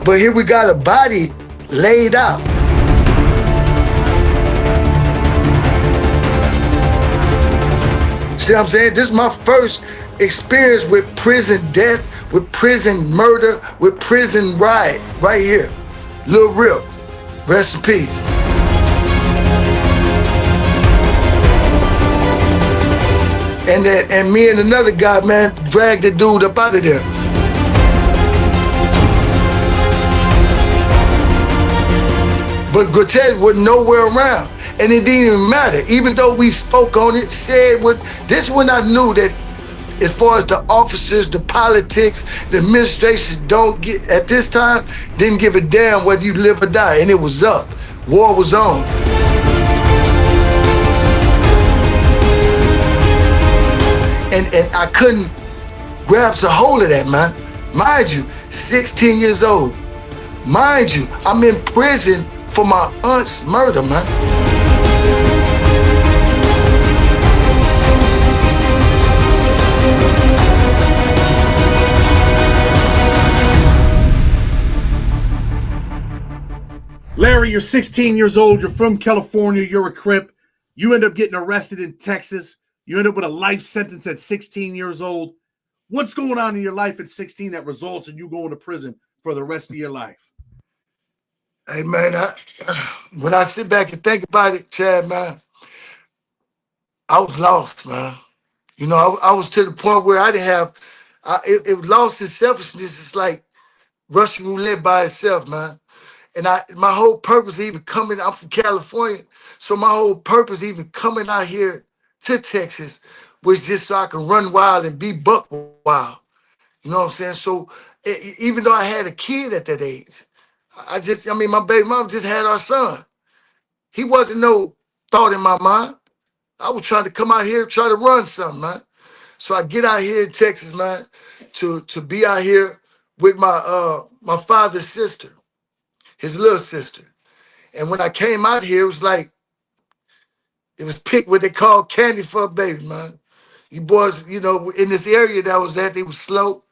But here we got a body laid out. See what I'm saying? This is my first experience with prison death, with prison murder, with prison riot, right here. Lil Rip, rest in peace. And me and another guy, man, dragged the dude up out of there. But Guterres was nowhere around. And it didn't even matter. Even though we spoke on it, said what, this when I knew that as far as the officers, the politics, the administration don't get, at this time, didn't give a damn whether you live or die. And it was up. War was on. And I couldn't grab a hold of that, man. Mind you, 16 years old. Mind you, I'm in prison for my aunt's murder, man. Larry, you're 16 years old. You're from California. You're a Crip. You end up getting arrested in Texas. You end up with a life sentence at 16 years old. What's going on in your life at 16 that results in you going to prison for the rest of your life? Hey, man, when I sit back and think about it, Chad, man, I was lost, man. You know, I was to the point where I didn't have, it lost its selfishness. It's like Russian roulette by itself, man. And my whole purpose even coming, I'm from California, so my whole purpose even coming out here to Texas was just so I could run wild and be buck wild. You know what I'm saying? So even though I had a kid at that age, my baby mom just had our son. He wasn't no thought in my mind. I was trying to come out here, try to run something, man. So I get out here in Texas, man, to be out here with my father's sister, his little sister. And when I came out here, it was like, it was picked what they call candy for a baby, man. You boys, you know, in this area that I was at, they was slow.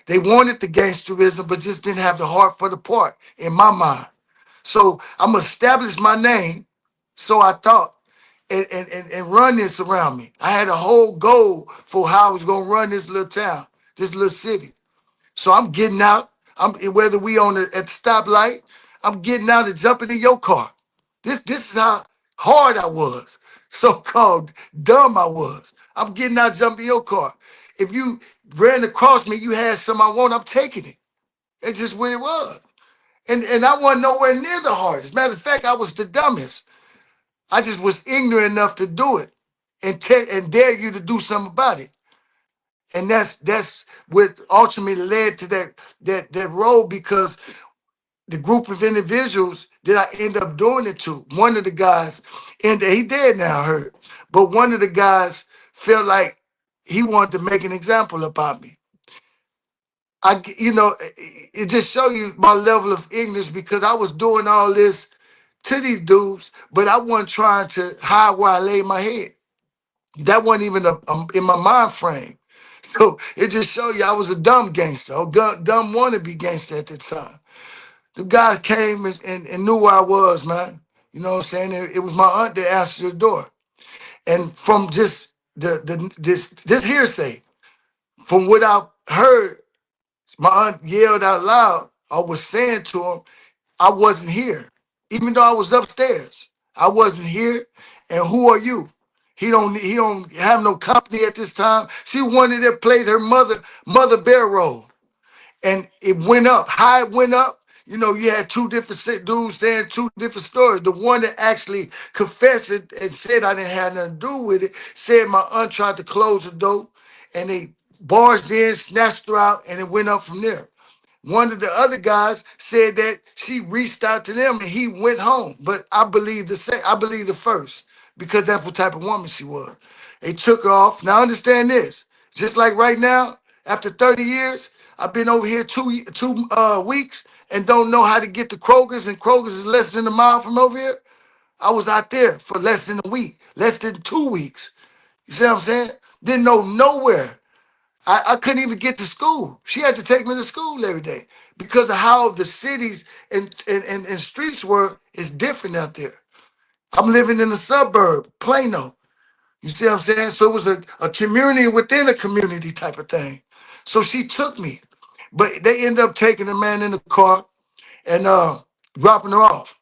They wanted the gangsterism, but just didn't have the heart for the part in my mind. So I'm gonna establish my name, so I thought, and run this around me. I had a whole goal for how I was gonna run this little town, this little city. So I'm getting out. Whether we at the stoplight, I'm getting out and jumping in your car. This is how hard I was. So-called dumb I was. I'm getting out, jumping in your car. If you ran across me, you had something I want, I'm taking it. It's just what it was. And I wasn't nowhere near the hardest. Matter of fact, I was the dumbest. I just was ignorant enough to do it and dare you to do something about it. And that's what ultimately led to that role, because the group of individuals that I end up doing it to, one of the guys, and he dead now, I heard, but one of the guys felt like he wanted to make an example about me. It just show you my level of ignorance, because I was doing all this to these dudes, but I wasn't trying to hide where I laid my head. That wasn't even in my mind frame. So it just show you I was a dumb gangster, or dumb wannabe gangster at the time. The guys came and knew where I was, man. You know what I'm saying? It was my aunt that answered the door. And from just this hearsay, from what I heard, my aunt yelled out loud, I was saying to him, I wasn't here. Even though I was upstairs, I wasn't here. And who are you? He don't have no company at this time. She wanted to play her mother bear role. And it went up. How it went up, you know, you had two different dudes saying two different stories. The one that actually confessed it and said I didn't have nothing to do with it, said my aunt tried to close the door and they barged in, snatched her out, and it went up from there. One of the other guys said that she reached out to them and he went home. But I believe the first, because that's what type of woman she was. They took her off. Now understand this. Just like right now, after 30 years, I've been over here two weeks and don't know how to get to Kroger's, and Kroger's is less than a mile from over here. I was out there for less than a week, less than 2 weeks. You see what I'm saying? Didn't know nowhere. I couldn't even get to school. She had to take me to school every day because of how the cities and streets were is different out there. I'm living in a suburb, Plano. You see what I'm saying? So it was a community within a community type of thing. So she took me. But they ended up taking the man in the car and dropping her off,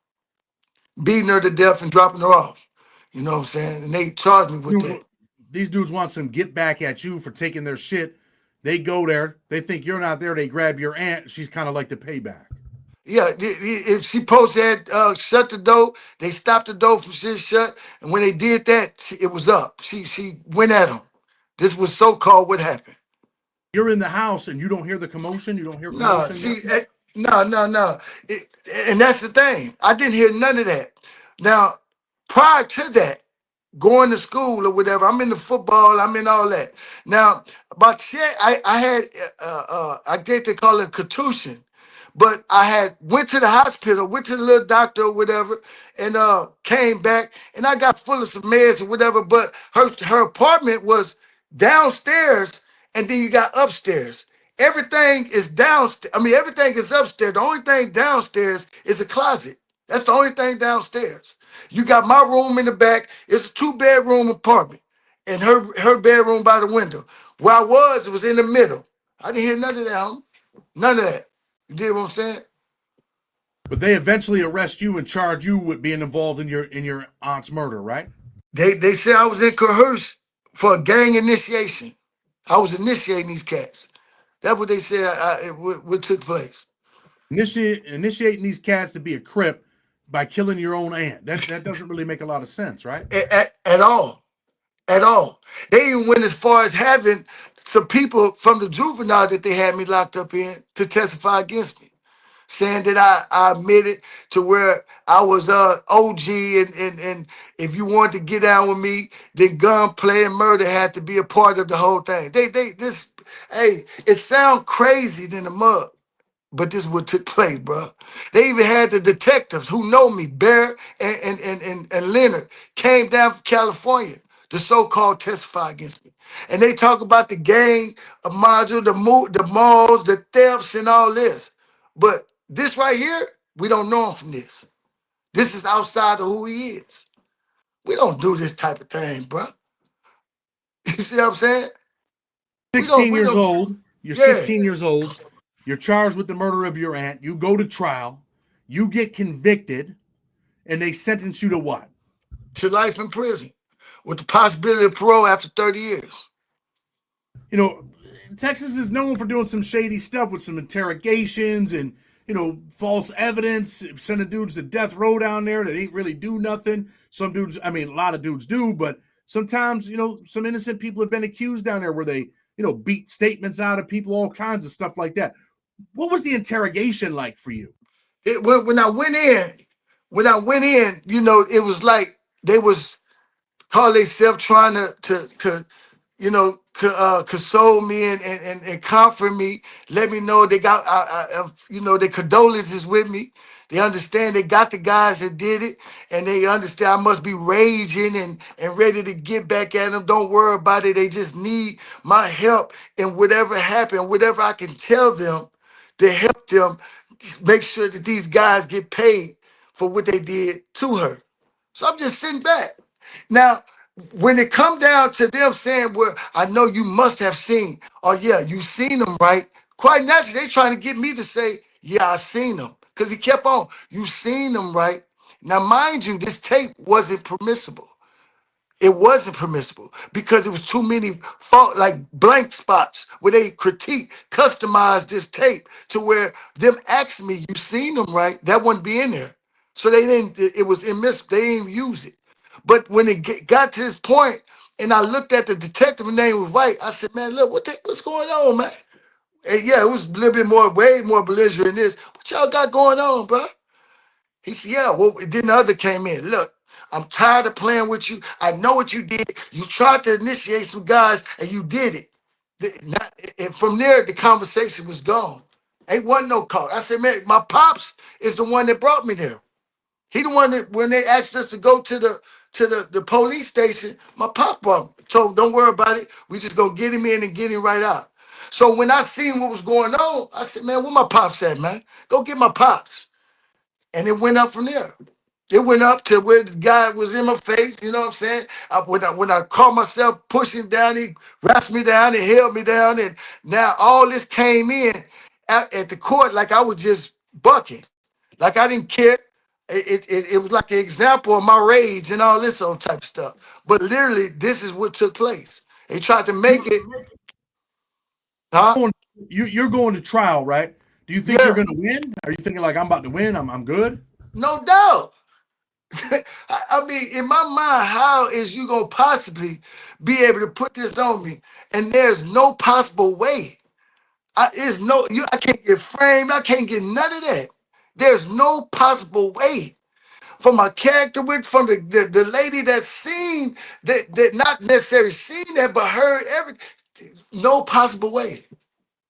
beating her to death and dropping her off. You know what I'm saying? And they charged me with Dude, that. these dudes want some get back at you for taking their shit. They go there. They think you're not there. They grab your aunt. She's kind of like the payback. Yeah, if she posted shut the door, they stopped the door from shit shut. And when they did that, it was up. She went at them. This was so-called what happened. You're in the house and you don't hear the commotion. You don't hear No, commotion, see, nothing. no. And that's the thing. I didn't hear none of that. Now, prior to that, going to school or whatever, I'm in the football, I'm in all that. Now, about I had, I guess they call it contusion, but I had went to the hospital, went to the little doctor or whatever, and came back, and I got full of some meds or whatever. But her apartment was downstairs, and then you got upstairs. Everything is downstairs. I mean, everything is upstairs. The only thing downstairs is a closet. That's the only thing downstairs. You got my room in the back. It's a 2-bedroom apartment, and her bedroom by the window. Where I was, it was in the middle. I didn't hear none of that. Homie. None of that. You did what I'm saying? But they eventually arrest you and charge you with being involved in your aunt's murder, right? They said I was in coerce for a gang initiation. I was initiating these cats. That's what they said. What took place Initiating these cats to be a crip by killing your own aunt. That doesn't really make a lot of sense, right? at all. At all. They even went as far as having some people from the juvenile that they had me locked up in to testify against me, saying that I admitted to where I was OG and if you wanted to get down with me, then gunplay and murder had to be a part of the whole thing. Hey, it sounds crazy than the mud. But this is what took place, bro. They even had the detectives who know me, Bear and Leonard, came down from California to so-called testify against me. And they talk about the gang, a module, the malls, the thefts, and all this. But this right here, we don't know him from this. This is outside of who he is. We don't do this type of thing, bro. You see what I'm saying? 16 We years don't, old. You're yeah, 16 years old. You're charged with the murder of your aunt. You go to trial. You get convicted, and they sentence you to what? to life in prison with the possibility of parole after 30 years. You know, Texas is known for doing some shady stuff with some interrogations and, false evidence, sending dudes to death row down there that ain't really do nothing. Some dudes, I mean, a lot of dudes do, but sometimes, some innocent people have been accused down there where they, beat statements out of people, all kinds of stuff like that. What was the interrogation like for you? When I went in, it was like they was call themselves trying to console me and comfort me, let me know they got their condolences with me. They understand they got the guys that did it, and they understand I must be raging and ready to get back at them. Don't worry about it. They just need my help in whatever happened, whatever I can tell them to help them make sure that these guys get paid for what they did to her. So I'm just sitting back. Now, when it come down to them saying, well, I know you must have seen, oh yeah, you seen them, right? Quite naturally, they trying to get me to say, yeah, I seen them. Because he kept on, you seen them, right? Now, mind you, this tape wasn't permissible. It wasn't permissible because it was too many fault, like blank spots where they critique, customize this tape to where them asked me, you seen them, right? That wouldn't be in there. So they didn't, it was immiscible. They didn't even use it. But when it got to this point, and I looked at the detective, and name was White, I said, man, look, what's going on, man? And yeah, it was a little bit more, way more belligerent than this. What y'all got going on, bro? He said, yeah, well, then the other came in. Look, I'm tired of playing with you. I know what you did. You tried to initiate some guys, and you did it. And from there, the conversation was gone. Ain't wasn't no call. I said, man, my pops is the one that brought me there. He the one that when they asked us to go to the police station, my pop brought me. Told him, don't worry about it. We just gonna get him in and get him right out. So when I seen what was going on, I said, man, where my pops at, man? Go get my pops. And it went up from there. It went up to where the guy was in my face, you know what I'm saying? When I caught myself pushing down, he wrapped me down and held me down. And now all this came in at the court like I was just bucking. Like I didn't care. It was like an example of my rage and all this old type of stuff. But literally, this is what took place. They tried to make it, huh? You're going to trial, right? Do you think you're Yeah, going to win? Are you thinking like I'm about to win? I'm good. no doubt. I mean, in my mind, how is you gonna possibly be able to put this on me? And there's no possible way. I can't get framed. I can't get none of that. There's no possible way. From my character with from the lady that seen that not necessarily seen that but heard everything. No possible way.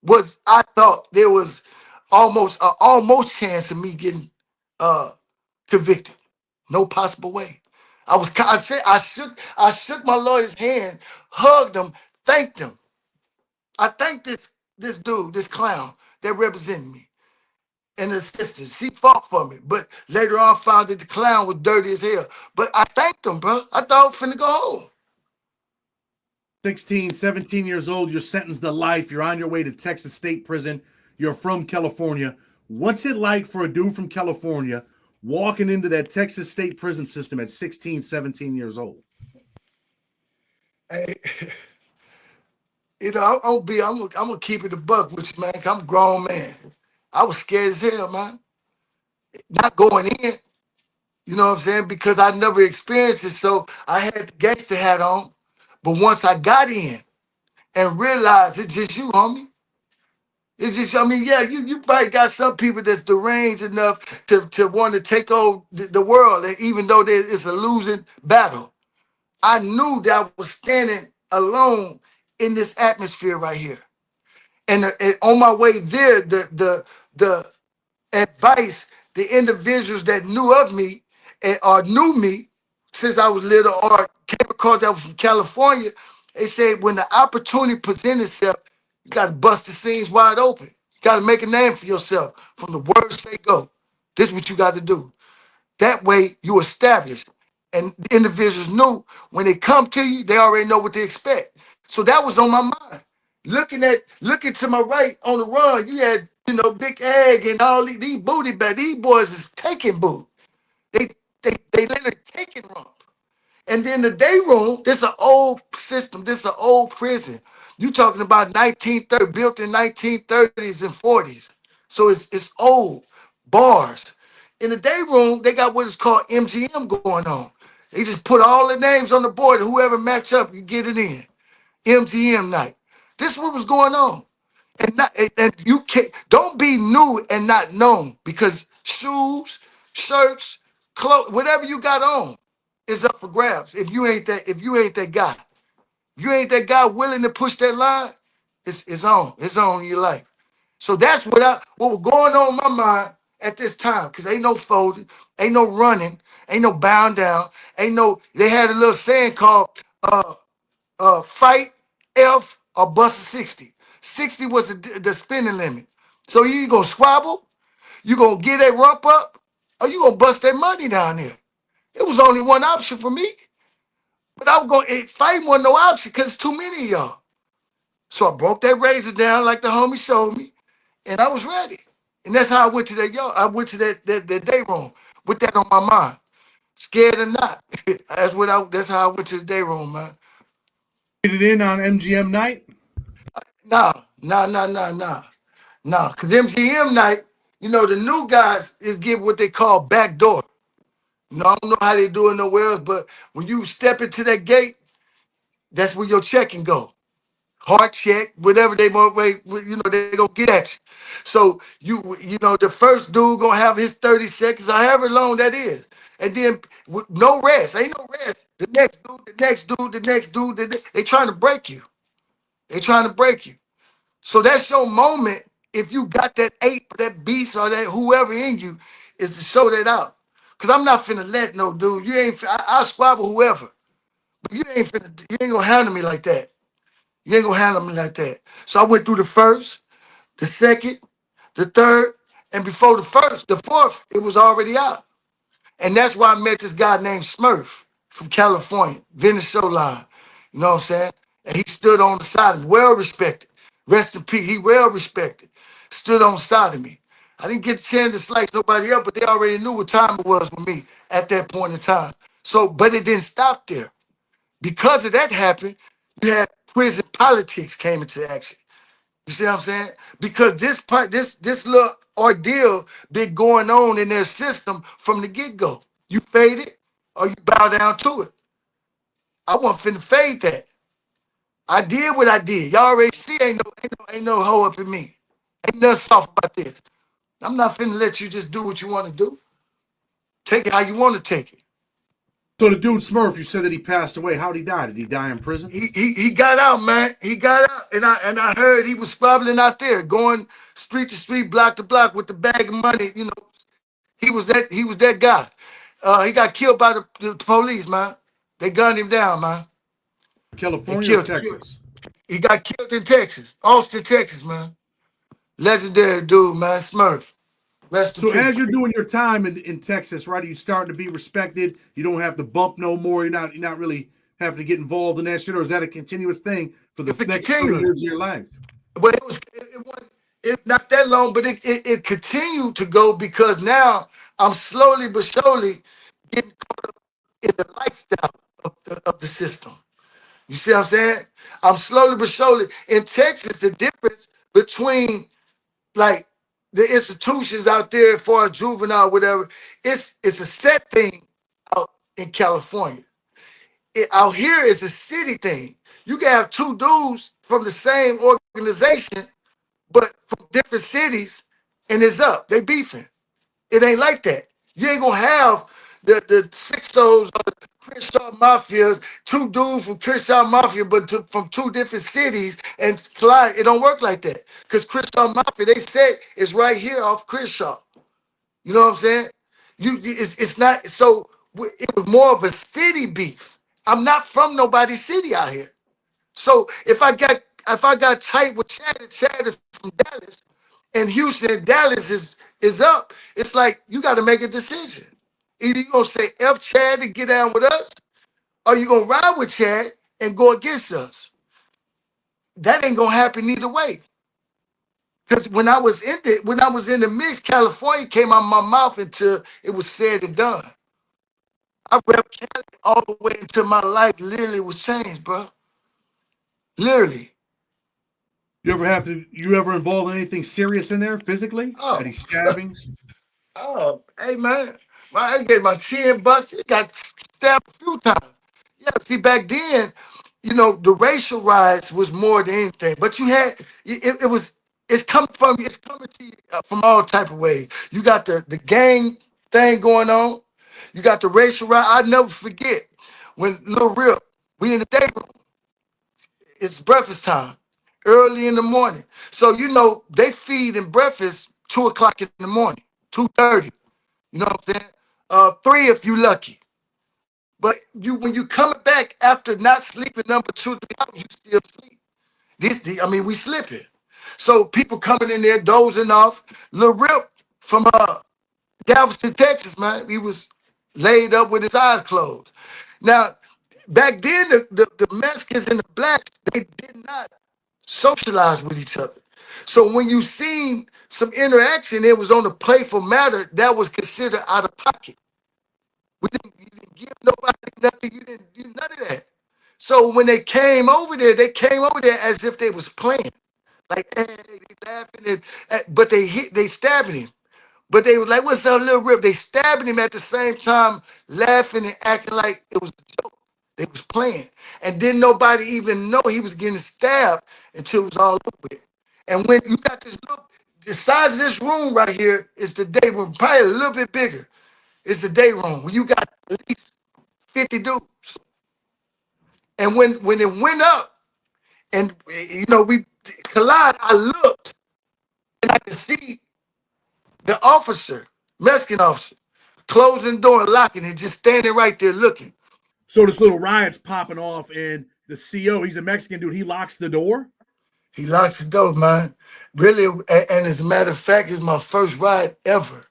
Was I thought there was almost chance of me getting uh convicted. No possible way. I shook my lawyer's hand, hugged him, thanked him. I thanked this dude, this clown that represented me. And his sister, she fought for me. But later on found that the clown was dirty as hell. But I thanked him, bro. I thought I was finna go home. 16, 17 years old, you're sentenced to life. You're on your way to Texas State Prison. You're from California. What's it like for a dude from California walking into that Texas State prison system at 16, 17 years old? Hey, I'm gonna keep it a buck with you, man. 'Cause I'm a grown man. I was scared as hell, man. Not going in. You know what I'm saying? Because I never experienced it. So I had the gangster hat on. But once I got in and realized it's just you, homie. It's just, I mean, yeah, you probably got some people that's deranged enough to want to take over the world, and even though it's a losing battle. I knew that I was standing alone in this atmosphere right here. And on my way there, the advice the individuals that knew of me or knew me since I was little or came across that was from California, they said when the opportunity presents itself, you got to bust the scenes wide open. You got to make a name for yourself from the word say go. This is what you got to do. That way you establish. And the individuals knew when they come to you, they already know what to expect. So that was on my mind. Looking to my right on the run, you had, Big Egg and all these booty bags. These boys is taking boot. They literally taking rump. And then the day room, this is an old system. This is an old prison. You talking about 1930, built in 1930s and 40s. So it's old bars. In the day room, they got what is called MGM going on. They just put all the names on the board. Whoever match up, you get it in. MGM night. This is what was going on. And you can't don't be new and not known because shoes, shirts, clothes, whatever you got on is up for grabs. If you ain't that guy, if you ain't that guy willing to push that line, it's on. It's on in your life. So that's what was going on in my mind at this time. Cause ain't no folding, ain't no running, ain't no bound down, ain't no. They had a little saying called fight F or bust a 60. 60 was the spinning limit. So you gonna squabble, you gonna get that rump up, or you gonna bust that money down there. It was only one option for me. But I was going fighting wasn't no option because too many of y'all. So I broke that razor down like the homie showed me, and I was ready. And that's how I went to that yard. I went to that day room with that on my mind. Scared or not. That's how I went to the day room, man. Get it in on MGM night? No, no, no, no, no. No. Cause MGM night, the new guys is give what they call back door. I don't know how they do it nowhere else, but when you step into that gate, that's where your checking go. Heart check, whatever they want, they gonna get at you. So the first dude gonna have his 30 seconds, or however long that is, and then with no rest, ain't no rest. The next dude, the next dude, the next dude, they trying to break you. They trying to break you. So that's your moment. If you got that ape, that beast, or that whoever in you, is to show that out. Cause I'm not finna let no dude. I'll squabble whoever, but you ain't gonna handle me like that. You ain't gonna handle me like that. So I went through the first, the second, the third, and before the fourth, it was already out. And that's why I met this guy named Smurf from California, Venezuela. You know what I'm saying? And he stood on the side of me, well respected. Rest in peace. He well respected. Stood on the side of me. I didn't get a chance to slice nobody up, but they already knew what time it was with me at that point in time. So, but it didn't stop there. Because of that happened, you had prison politics came into action. You see what I'm saying? Because this little ordeal been going on in their system from the get-go. You fade it or you bow down to it. I wasn't finna fade that. I did what I did. Y'all already see ain't no hoe up in me. Ain't nothing soft about this. I'm not finna let you just do what you want to do. Take it how you want to take it. So the dude Smurf, you said that he passed away. How did he die? Did he die in prison? He got out, man. He got out, and I heard he was squabbling out there, going street to street, block to block with the bag of money. You know, he was that guy. He got killed by the police, man. They gunned him down, man. They California or killed him. Texas? He got killed in Texas, Austin, Texas, man. Legendary dude, man. Smurf. Rest in So peace. as you're doing your time in Texas, right? You starting to be respected. You don't have to bump no more. You're not really having to get involved in that shit, or is that a continuous thing for the It's a next 30 continuing. years of your life? But it wasn't not that long, but it continued to go because now I'm slowly but surely getting caught up in the lifestyle of the system. You see what I'm saying? I'm slowly but surely in Texas. The difference between like the institutions out there as far as juvenile, whatever, it's a set thing out in California. Out here it's a city thing. You can have two dudes from the same organization, but from different cities, and it's up. They beefing. It ain't like that. You ain't gonna have the six souls or the Crenshaw Mafias, two dudes from Crenshaw Mafia, but from two different cities and collide. It don't work like that. Because Crenshaw Mafia, they said is right here off Crenshaw. You know what I'm saying? It's not so. It was more of a city beef. I'm not from nobody's city out here. So if I got tight with Chad is from Dallas, and Houston and Dallas is up, it's like you got to make a decision. Either you gonna say F Chad and get down with us, or you gonna ride with Chad and go against us. That ain't gonna happen either way. Because when I was in the mix, California came out of my mouth until it was said and done. I rep Cali all the way until my life literally was changed, bro. Literally. You ever involved in anything serious in there physically? Oh, Any stabbings? oh, hey man, I get my chin busted. Got stabbed a few times. Yeah, see back then, the racial riots was more than anything. But you had it was it's coming to you from all type of ways. You got the gang thing going on. You got the racial riot. I never forget when Lil Rip, we in the day room. It's breakfast time, early in the morning. So they feed in breakfast 2 o'clock in the morning, 2:30. You know what I'm saying? 3 if you lucky. But when you coming back after not sleeping number 2, 3 hours, you still sleep. We slipping. So people coming in there dozing off. Lil Rip from Galveston, Texas, man, he was laid up with his eyes closed. Now, back then, the Mexicans and the blacks, they did not socialize with each other. So when you seen some interaction, it was on a playful matter that was considered out of pocket. You didn't give nobody nothing. You didn't do none of that. So when they came over there as if they was playing. Like, hey, they laughing, but they stabbing him. But they was like, what's up, Little Rip? They stabbing him at the same time, laughing and acting like it was a joke. They was playing. And didn't nobody even know he was getting stabbed until it was all over with. And when you got the size of this room right here is the day room, probably a little bit bigger. It's the day room. When you got at least 50 dudes. And when it went up and we collide, I looked and I could see the officer, Mexican officer, closing the door and locking it, just standing right there looking. So this little riot's popping off, and the CO, he's a Mexican dude. He locks the door. He locks the door, man. Really, and as a matter of fact, it's my first ride ever.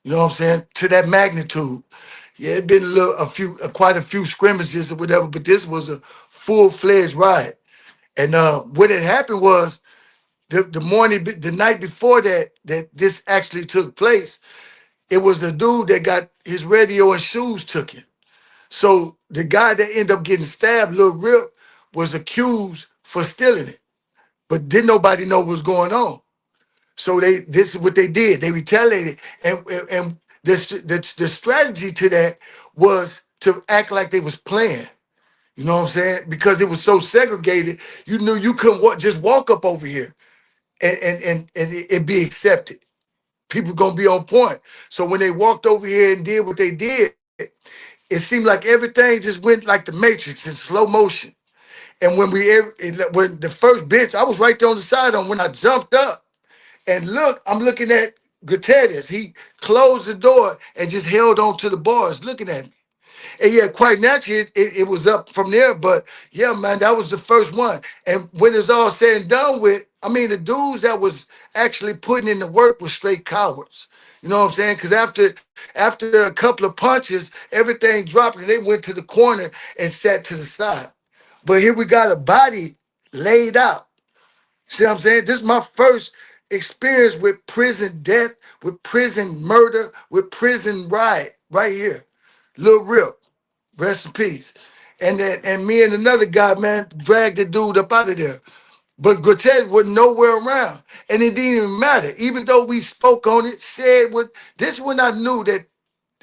You know what I'm saying? To that magnitude. Yeah, it been quite a few scrimmages or whatever, but this was a full-fledged ride. And what had happened was the night before that this actually took place, it was a dude that got his radio and shoes taken. So the guy that ended up getting stabbed, Lil Rip, was accused for stealing it, but didn't nobody know what was going on. So this is what they did. They retaliated, and the strategy to that was to act like they was playing. You know what I'm saying? Because it was so segregated, you knew you couldn't just walk up over here and it be accepted. People gonna be on point. So when they walked over here and did what they did, it seemed like everything just went like the Matrix in slow motion. And when the first bench, I was right there on the side on when I jumped up and look, I'm looking at Gutierrez. He closed the door and just held on to the bars, looking at me. And yeah, quite naturally, it was up from there. But yeah, man, that was the first one. And when it's all said and done with, I mean, the dudes that was actually putting in the work was straight cowards. You know what I'm saying? Because after a couple of punches, everything dropped and they went to the corner and sat to the side. But here we got a body laid out. See what I'm saying? This is my first experience with prison death, with prison murder, with prison riot right here. Lil Rip. Rest in peace. And me and another guy, man, dragged the dude up out of there. But Gutierrez was nowhere around. And it didn't even matter. Even though we spoke on it, said what this when I knew that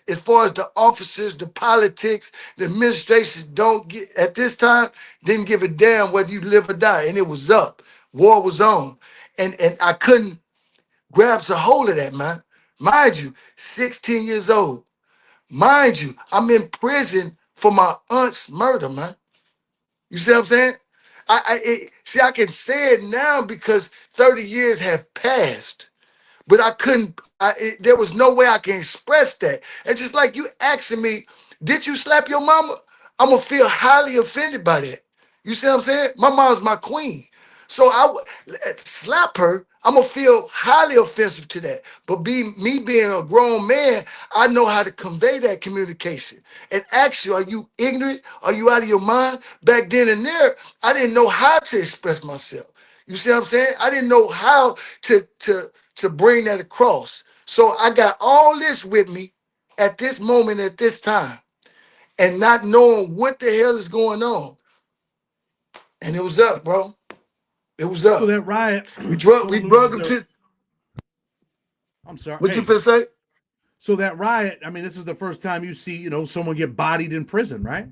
as far as the officers, the politics, the administration don't get at this time, didn't give a damn whether you live or die. And it was up. War was on. And I couldn't grab a hold of that, man. Mind you, 16 years old. Mind you, I'm in prison for my aunt's murder, man. You see what I'm saying? I can say it now because 30 years have passed, but I couldn't. There was no way I can express that. It's just like you asking me, "Did you slap your mama?" I'm gonna feel highly offended by that. You see what I'm saying? My mom's my queen, so slap her. I'm gonna feel highly offensive to that. But me being a grown man, I know how to convey that communication and ask you, are you ignorant? Are you out of your mind? Back then and there, I didn't know how to express myself. You see what I'm saying? I didn't know how to bring that across. So I got all this with me at this moment, at this time, and not knowing what the hell is going on. And it was up, bro. It was So up. that riot, We someone drug loses him their. to I'm sorry. what you Hey, feel say? so that riot. I mean, this is the first time you see, someone get bodied in prison, right?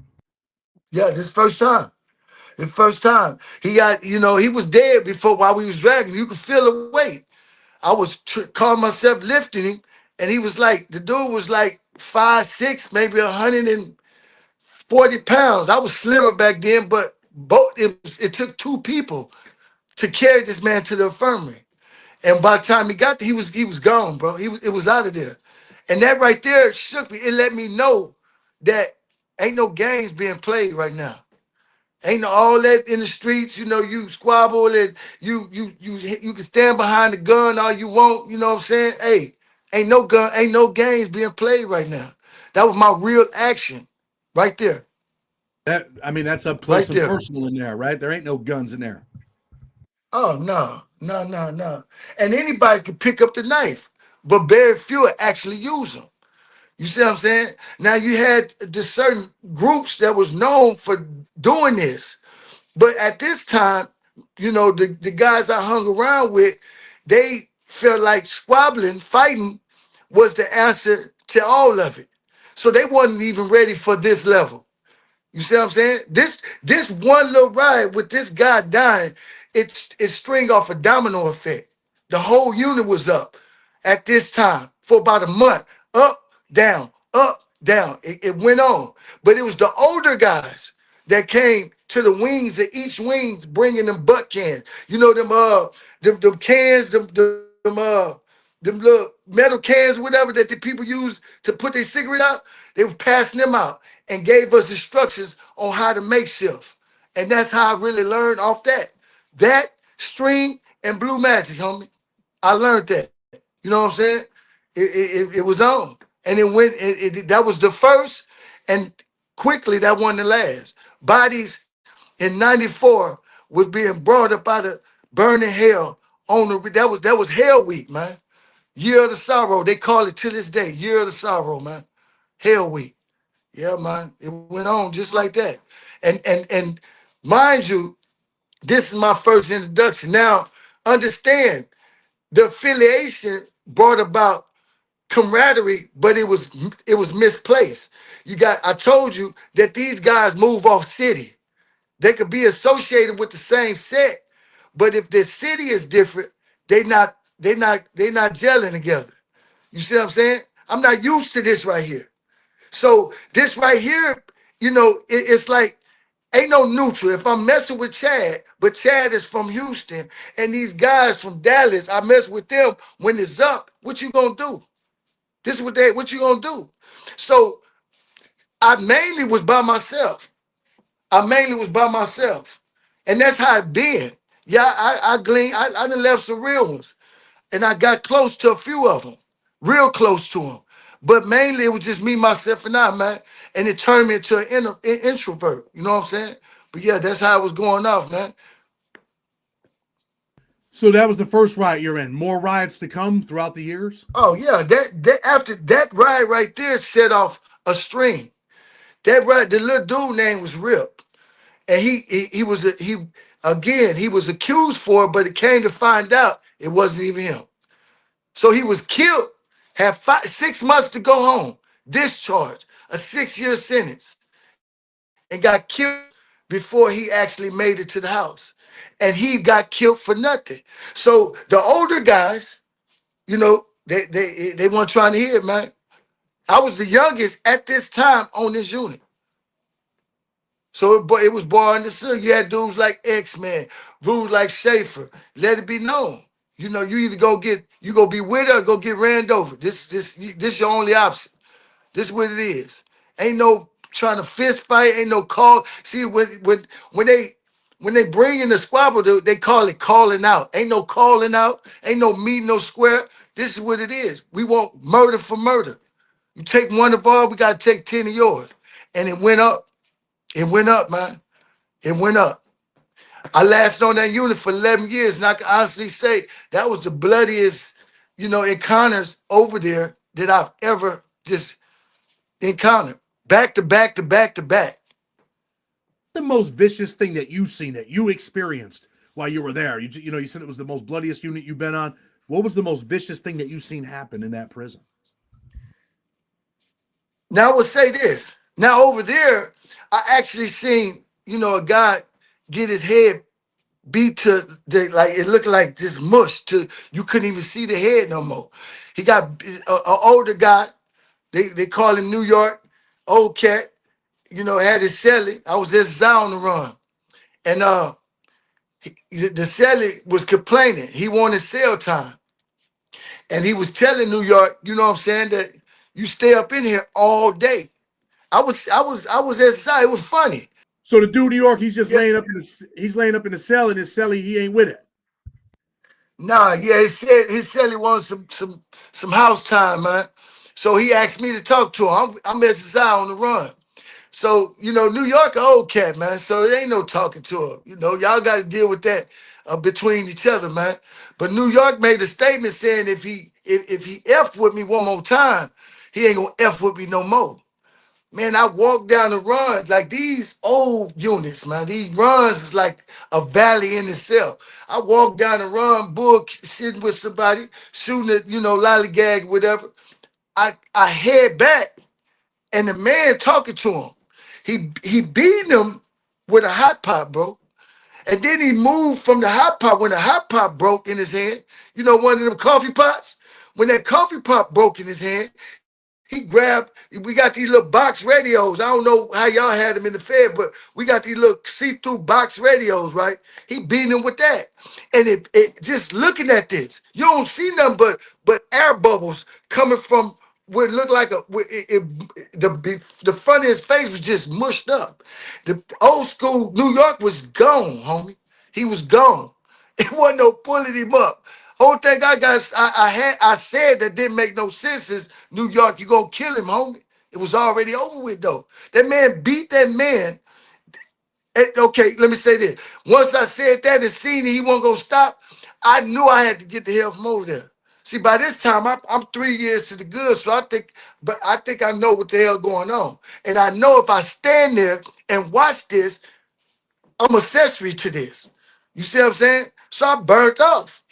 Yeah, this first time. The first time. He got, he was dead before while we was dragging. You could feel the weight. I was calling myself lifting him, and he was like, the dude was like 5'6", maybe 140 pounds. I was slimmer back then, but it took two people to carry this man to the infirmary. And by the time he got there, he was gone, bro. It was out of there. And that right there shook me. It let me know that ain't no games being played right now. Ain't no all that in the streets, you squabble and you can stand behind the gun all you want, you know what I'm saying? Hey, ain't no games being played right now. That was my real action right there. That's up close Right and there. personal in there, right? There ain't no guns in there. Oh no, no, no, no. And anybody can pick up the knife, but very few actually use them. You see what I'm saying? Now you had the certain groups that was known for doing this. But at this time, the guys I hung around with, they felt like squabbling, fighting was the answer to all of it. So they wasn't even ready for this level. You see what I'm saying? This one little ride with this guy dying, it string off a domino effect. The whole unit was up at this time for about a month. Up, down, up, down. It went on. But it was the older guys that came to the wings of each wings bringing them butt cans. You know them cans, them little metal cans, whatever that the people use to put their cigarette out. They were passing them out and gave us instructions on how to make shift. And that's how I really learned off that. That string and blue magic, homie. I learned that. You know what I'm saying? It was on. And it went, that was the first, and quickly that wasn't the last. Bodies in 94 was being brought up out of burning hell on that was hell week, man. Year of the sorrow. They call it to this day, year of the sorrow, man. Hell week. Yeah, man. It went on just like that. And mind you, this is my first introduction. Now, understand the affiliation brought about camaraderie, but it was misplaced. I told you that these guys move off city. They could be associated with the same set, but if their city is different, they not gelling together. You see what I'm saying? I'm not used to this right here. So this right here, it's like ain't no neutral. If I'm messing with Chad, but Chad is from Houston, and these guys from Dallas, I mess with them when it's up. What you gonna do? This is what you gonna do? So I mainly was by myself. And that's how it been. Yeah, I glean. I done left some real ones, and I got close to a few of them, real close to them. But mainly it was just me, myself, and I, man. And it turned me into an introvert. You know what I'm saying? But yeah, that's how it was going off, man. So that was the first riot you're in. More riots to come throughout the years? Oh yeah, that after that ride right there set off a string. That ride, the little dude name was Rip, and he was accused for it, but it came to find out it wasn't even him. So he was killed, had 6 months to go home, discharged, a 6-year sentence, and got killed before he actually made it to the house. And he got killed for nothing. So the older guys, they weren't trying to hear it, man. I was the youngest at this time on this unit. So it was born understood. You had dudes like X-Men, dudes like Schaefer. Let it be known. You either go be with her or go get ran over. This your only option. This is what it is. Ain't no trying to fist fight. Ain't no call. See, when they bring in the squabble, they call it calling out. Ain't no calling out. Ain't no meeting, no square. This is what it is. We want murder for murder. You take one of ours, we got to take 10 of yours. And it went up. It went up, man. It went up. I lasted on that unit for 11 years, and I can honestly say that was the bloodiest, encounters over there that I've ever just encountered. Back to back to back to back. The most vicious thing that you've seen, that you experienced while you were there? You said it was the most bloodiest unit you've been on. What was the most vicious thing that you've seen happen in that prison? Now I would say this. Now over there, I actually seen, a guy get his head beat like it looked like this mush to you couldn't even see the head no more. He got an older guy. They call him New York, old cat. Had his celly. I was just on the run, and the celly was complaining. He wanted cell time, and he was telling New York, you know what I'm saying, that you stay up in here all day. I was inside. It was funny. So the dude New York, he's just Yeah. laying up in the cell, and his celly, he ain't with it. Nah, yeah, he said he wanted some house time, man. So he asked me to talk to him. I'm SSI on the run. So, New York, an old cat, man. So it ain't no talking to him. Y'all got to deal with that between each other, man. But New York made a statement saying if he F with me one more time, he ain't gonna F with me no more. Man, I walked down the run like these old units, man. These runs is like a valley in itself. I walked down the run, bull sitting with somebody, shooting at, lollygag, whatever. I head back, and the man talking to him. He beat him with a hot pot, bro. And then he moved from the hot pot when the hot pot broke in his hand. One of them coffee pots. When that coffee pot broke in his hand, we got these little box radios. I don't know how y'all had them in the Fed, but we got these little see-through box radios, right? He beat him with that. And it just looking at this, you don't see nothing but air bubbles coming from would look like the front of his face was just mushed up. The old school New York was gone, homie. He was gone. It wasn't no pulling him up. Whole thing I said that didn't make no sense is New York, you gonna kill him, homie. It was already over with though. That man beat that man. Okay, let me say this. Once I said that and seen he wasn't gonna stop, I knew I had to get the hell from over there. See, by this time I'm 3 years to the good, so I think I know what the hell going on, and I know if I stand there and watch this, I'm accessory to this. You see what I'm saying? So I burnt off.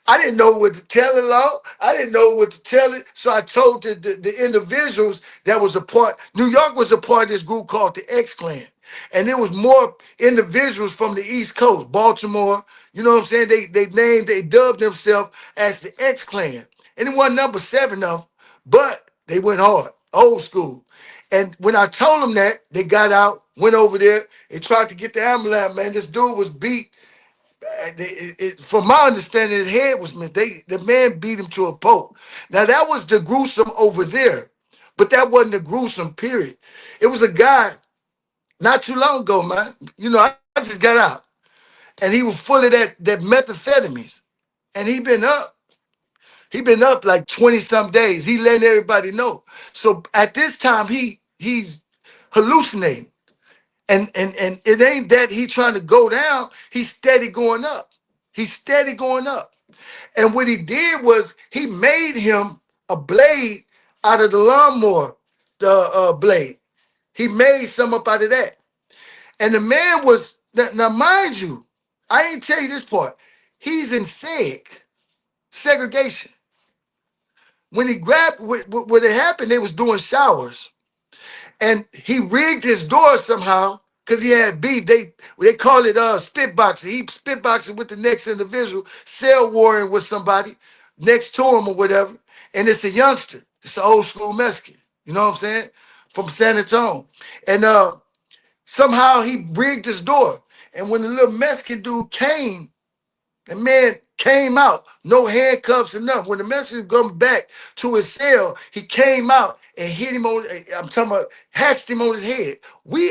I didn't know what to tell it, Law. I didn't know what to tell it. So I told the individuals that was a part, New York was a part of this group called the X Clan. And there was more individuals from the East Coast, Baltimore, you know what I'm saying? They dubbed themselves as the X Clan. And it wasn't number 7 of them, but they went hard, old school. And when I told them that, they got out, went over there, they tried to get the ambulance, man. This dude was beat from my understanding, his head was missed. The man beat him to a pulp. Now that was the gruesome over there, but that wasn't the gruesome period. It was a guy not too long ago, man. You know, I just got out, and he was full of that methamphetamines, and he been up like 20 some days. He letting everybody know. So at this time, he's hallucinating. And it ain't that he trying to go down. He's steady going up. He's steady going up. And what he did was he made him a blade out of the lawnmower, the blade. He made some up out of that. And the man was, now mind you, I ain't tell you this part. He's in segregation. When he grabbed, what it happened, they was doing showers. And he rigged his door somehow because he had beef. They call it spit boxing. He spit boxing with the next individual, cell warring with somebody next to him or whatever. And it's a youngster. It's an old school Mexican. You know what I'm saying? From San Antonio. And somehow he rigged his door. And when the little Mexican dude came, the man came out, no handcuffs or nothing. When the messenger come back to his cell, he came out and hit him on, I'm talking about, hatched him on his head.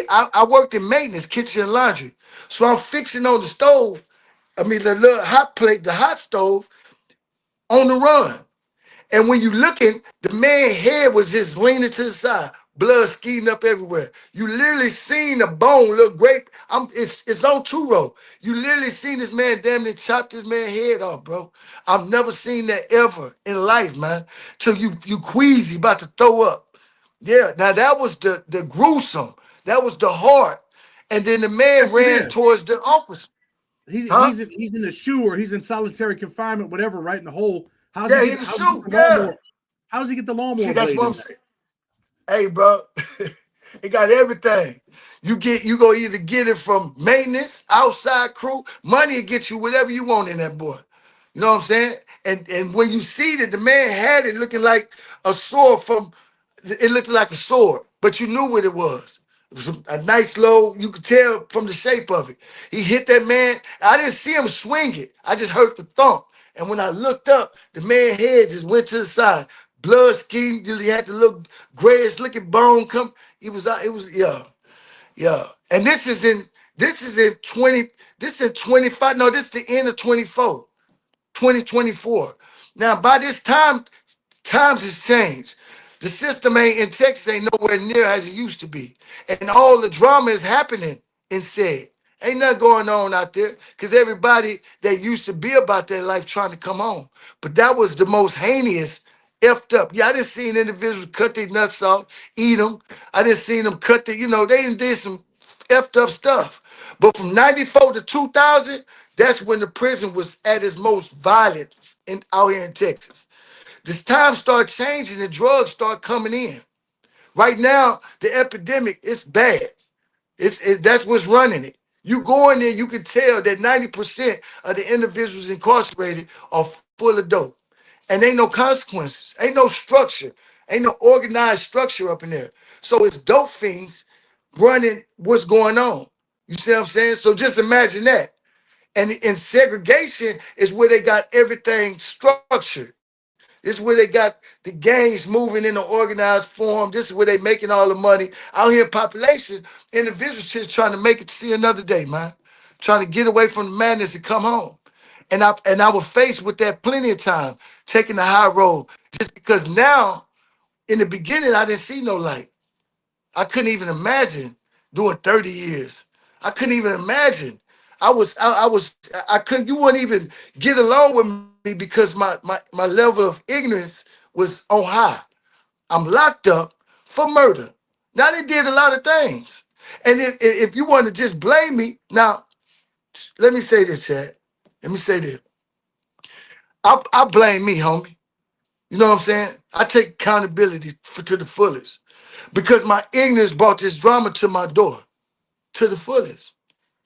I worked in maintenance, kitchen and laundry. So I'm fixing on the stove, the little hot plate, the hot stove on the run. And when you looking, the man's head was just leaning to the side, blood skeeting up everywhere. You literally seen a bone look great. It's on 2-row. You literally seen this man damn near chop this man's head off, bro. I've never seen that ever in life, man. Till you queasy, about to throw up. Yeah, now that was the gruesome. That was the heart. And then the man ran towards the officer. Huh? He's in the shoe or he's in solitary confinement, whatever, right in the hole. Yeah, he was shoot. Yeah. How does he get the lawnmower See, that's blade what I'm saying. Hey, bro, it got everything. You go either get it from maintenance, outside crew, money will get you whatever you want in that boy. You know what I'm saying? And when you see that the man had it looking like a sword it looked like a sword, but you knew what it was. It was a nice low, you could tell from the shape of it. He hit that man. I didn't see him swing it. I just heard the thump. And when I looked up, the man's head just went to the side. Blood scheme, you had to look grayish looking bone come. Yeah. And this is in 20, this is in 25. No, this is the end of 2024. Now, by this time, times has changed. The system ain't in Texas ain't nowhere near as it used to be. And all the drama is happening in said. Ain't nothing going on out there because everybody that used to be about their life trying to come home. But that was the most heinous, effed up. Yeah, I didn't see individuals cut their nuts off, eat them. I didn't see them cut they did some effed up stuff. But from 94 to 2000, that's when the prison was at its most violent out here in Texas. This time start changing and drugs start coming in. Right now, the epidemic is bad. That's what's running it. You go in there, you can tell that 90% of the individuals incarcerated are full of dope. And ain't no consequences. Ain't no structure. Ain't no organized structure up in there. So it's dope fiends running what's going on. You see what I'm saying? So just imagine that. And in segregation is where they got everything structured. This is where they got the gangs moving in an organized form. This is where they making all the money. Out here in population, individuals just trying to make it to see another day, man. Trying to get away from the madness and come home. And I was faced with that plenty of time, taking the high road. Just because now, in the beginning, I didn't see no light. I couldn't even imagine doing 30 years. I couldn't even imagine. I couldn't, you wouldn't even get along with me because my level of ignorance was on high. I'm locked up for murder. Now they did a lot of things. And if you want to just blame me, now let me say this, Chad. Let me say this. I blame me, homie. You know what I'm saying? I take accountability to the fullest because my ignorance brought this drama to my door to the fullest.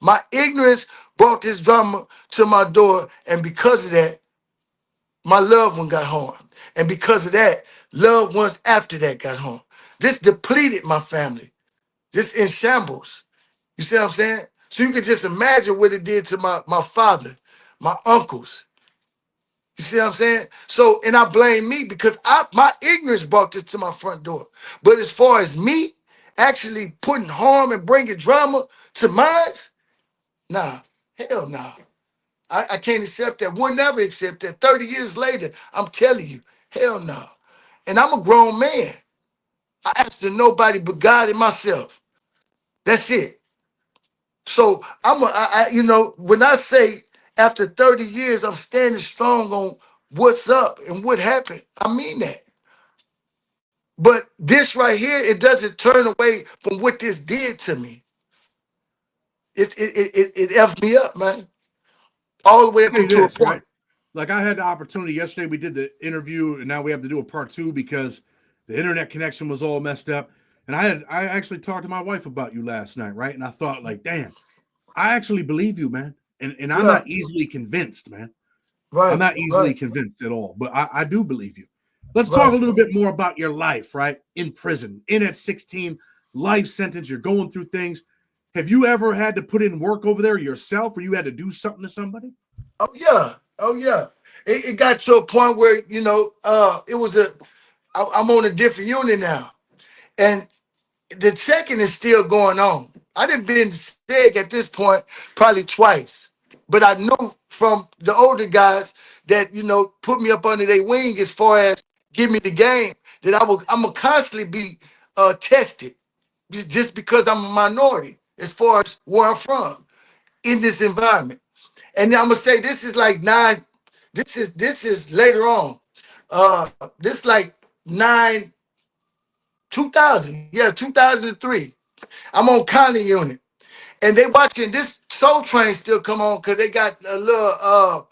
My ignorance brought this drama to my door, and because of that, my loved one got harmed. And because of that, loved ones after that got harmed. This depleted my family. This in shambles. You see what I'm saying? So you can just imagine what it did to my father, my uncles. You see what I'm saying? So, and I blame me because my ignorance brought this to my front door. But as far as me actually putting harm and bringing drama to mine, nah, hell nah. I can't accept that. Would never accept that. 30 years later, I'm telling you, hell no. And I'm a grown man. I ask to nobody but God and myself. That's it. So when I say after 30 years, I'm standing strong on what's up and what happened, I mean that. But this right here, it doesn't turn away from what this did to me. It effed me up, man. All the way I'll up tell you into a this, point. right? Like I had the opportunity yesterday. We did the interview, and now we have to do a part two because the internet connection was all messed up. And I actually talked to my wife about you last night, right? And I thought, like, damn, I actually believe you, man. And I'm Yeah, not easily convinced, man. I'm right, not easily right, convinced at all, but I do believe you. Let's talk a right. little bit more about your life, right? In prison, in at 16, life sentence, you're going through things. Have you ever had to put in work over there yourself or you had to do something to somebody? Oh yeah, oh yeah. It got to a point where it was I'm on a different unit now, and the checking is still going on. I didn't been to SEG at this point probably twice, but I knew from the older guys that put me up under their wing as far as give me the game that I'm gonna constantly be tested just because I'm a minority as far as where I'm from in this environment. And I'm gonna say this is like nine. This is later on. This like 2000. Yeah, 2003. I'm on county unit, and they watching this Soul Train still come on because they got a little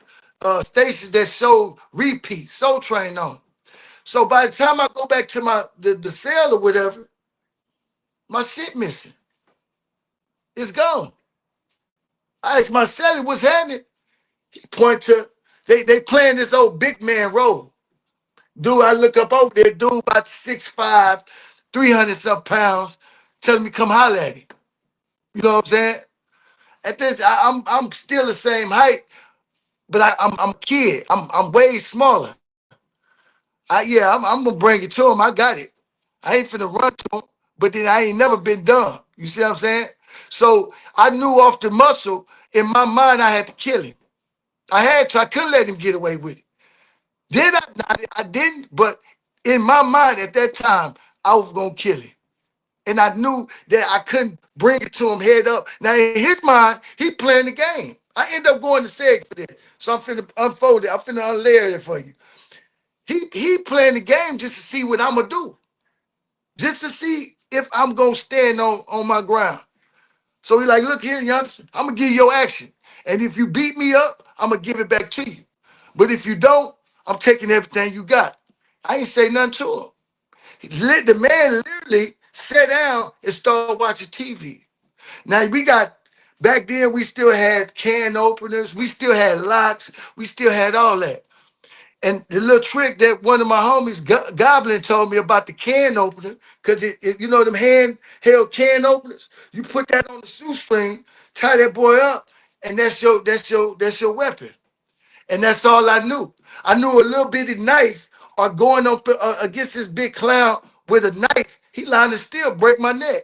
stations that show repeat Soul Train on. So by the time I go back to the cell or whatever, my shit missing. It's gone. I asked my celly what's happening. He point to they playing this old big man role. Dude, I look up over there, dude about 6'5", 300 some pounds, telling me come holler at him. You know what I'm saying? At this, I'm still the same height, but I'm a kid. I'm way smaller. I'm gonna bring it to him. I got it. I ain't finna run to him, but then I ain't never been done. You see what I'm saying? So I knew off the muscle in my mind I had to kill him. I had to. I couldn't let him get away with it. Did I? I didn't. But in my mind at that time, I was gonna kill him, and I knew that I couldn't bring it to him head up. Now in his mind, he playing the game. I end up going to SEG for this, so I'm finna unfold it. I'm finna unlayer it for you. He playing the game just to see what I'm gonna do, just to see if I'm gonna stand on my ground. So he like, look here, youngster, I'm gonna give you your action, and if you beat me up, I'm gonna give it back to you. But if you don't, I'm taking everything you got. I ain't say nothing to him. The man literally sat down and started watching TV. Now we got back then. We still had can openers. We still had locks. We still had all that. And the little trick that one of my homies, Goblin, told me about the can opener, because them handheld can openers. You put that on the shoestring, tie that boy up, and that's your weapon. And that's all I knew. I knew a little bitty knife or going up against this big clown with a knife, he lying to still break my neck.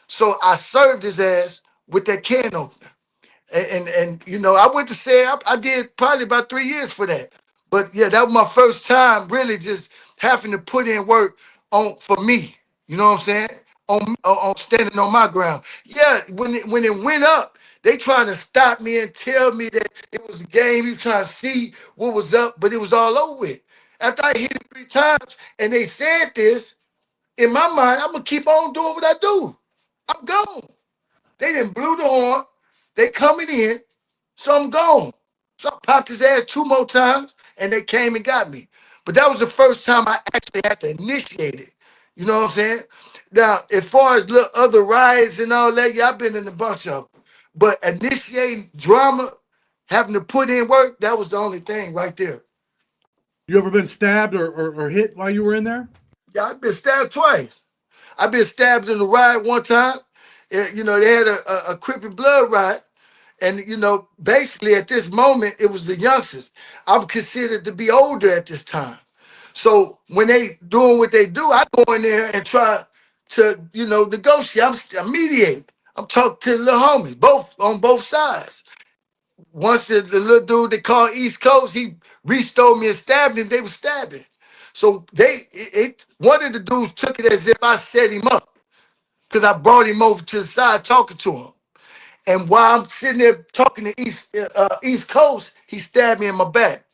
So I served his ass with that can opener. And you know, I went to say I did probably about 3 years for that. But yeah, that was my first time really just having to put in work on for me. You know what I'm saying? On standing on my ground. Yeah, when it went up, they trying to stop me and tell me that it was a game. You trying to see what was up, but it was all over with. After I hit it 3 times and they said this, in my mind, I'm gonna keep on doing what I do. I'm gone. They didn't blew the horn. They coming in, so I'm gone. So I popped his ass 2 more times, and they came and got me. But that was the first time I actually had to initiate it. You know what I'm saying? Now, as far as little other riots and all that, yeah, I've been in a bunch of them. But initiating drama, having to put in work, that was the only thing right there. You ever been stabbed or hit while you were in there? Yeah, I've been stabbed twice. I've been stabbed in a riot one time. You know, they had a Crippin' Blood riot. And, you know, basically at this moment, it was the youngsters. I'm considered to be older at this time. So when they doing what they do, I go in there and try to, you know, negotiate. I'm mediate. I'm talking to the little homies, both on both sides. Once the little dude they call East Coast, he re-stole me and stabbed him. They were stabbing. So one of the dudes took it as if I set him up because I brought him over to the side talking to him. And while I'm sitting there talking to East Coast, he stabbed me in my back.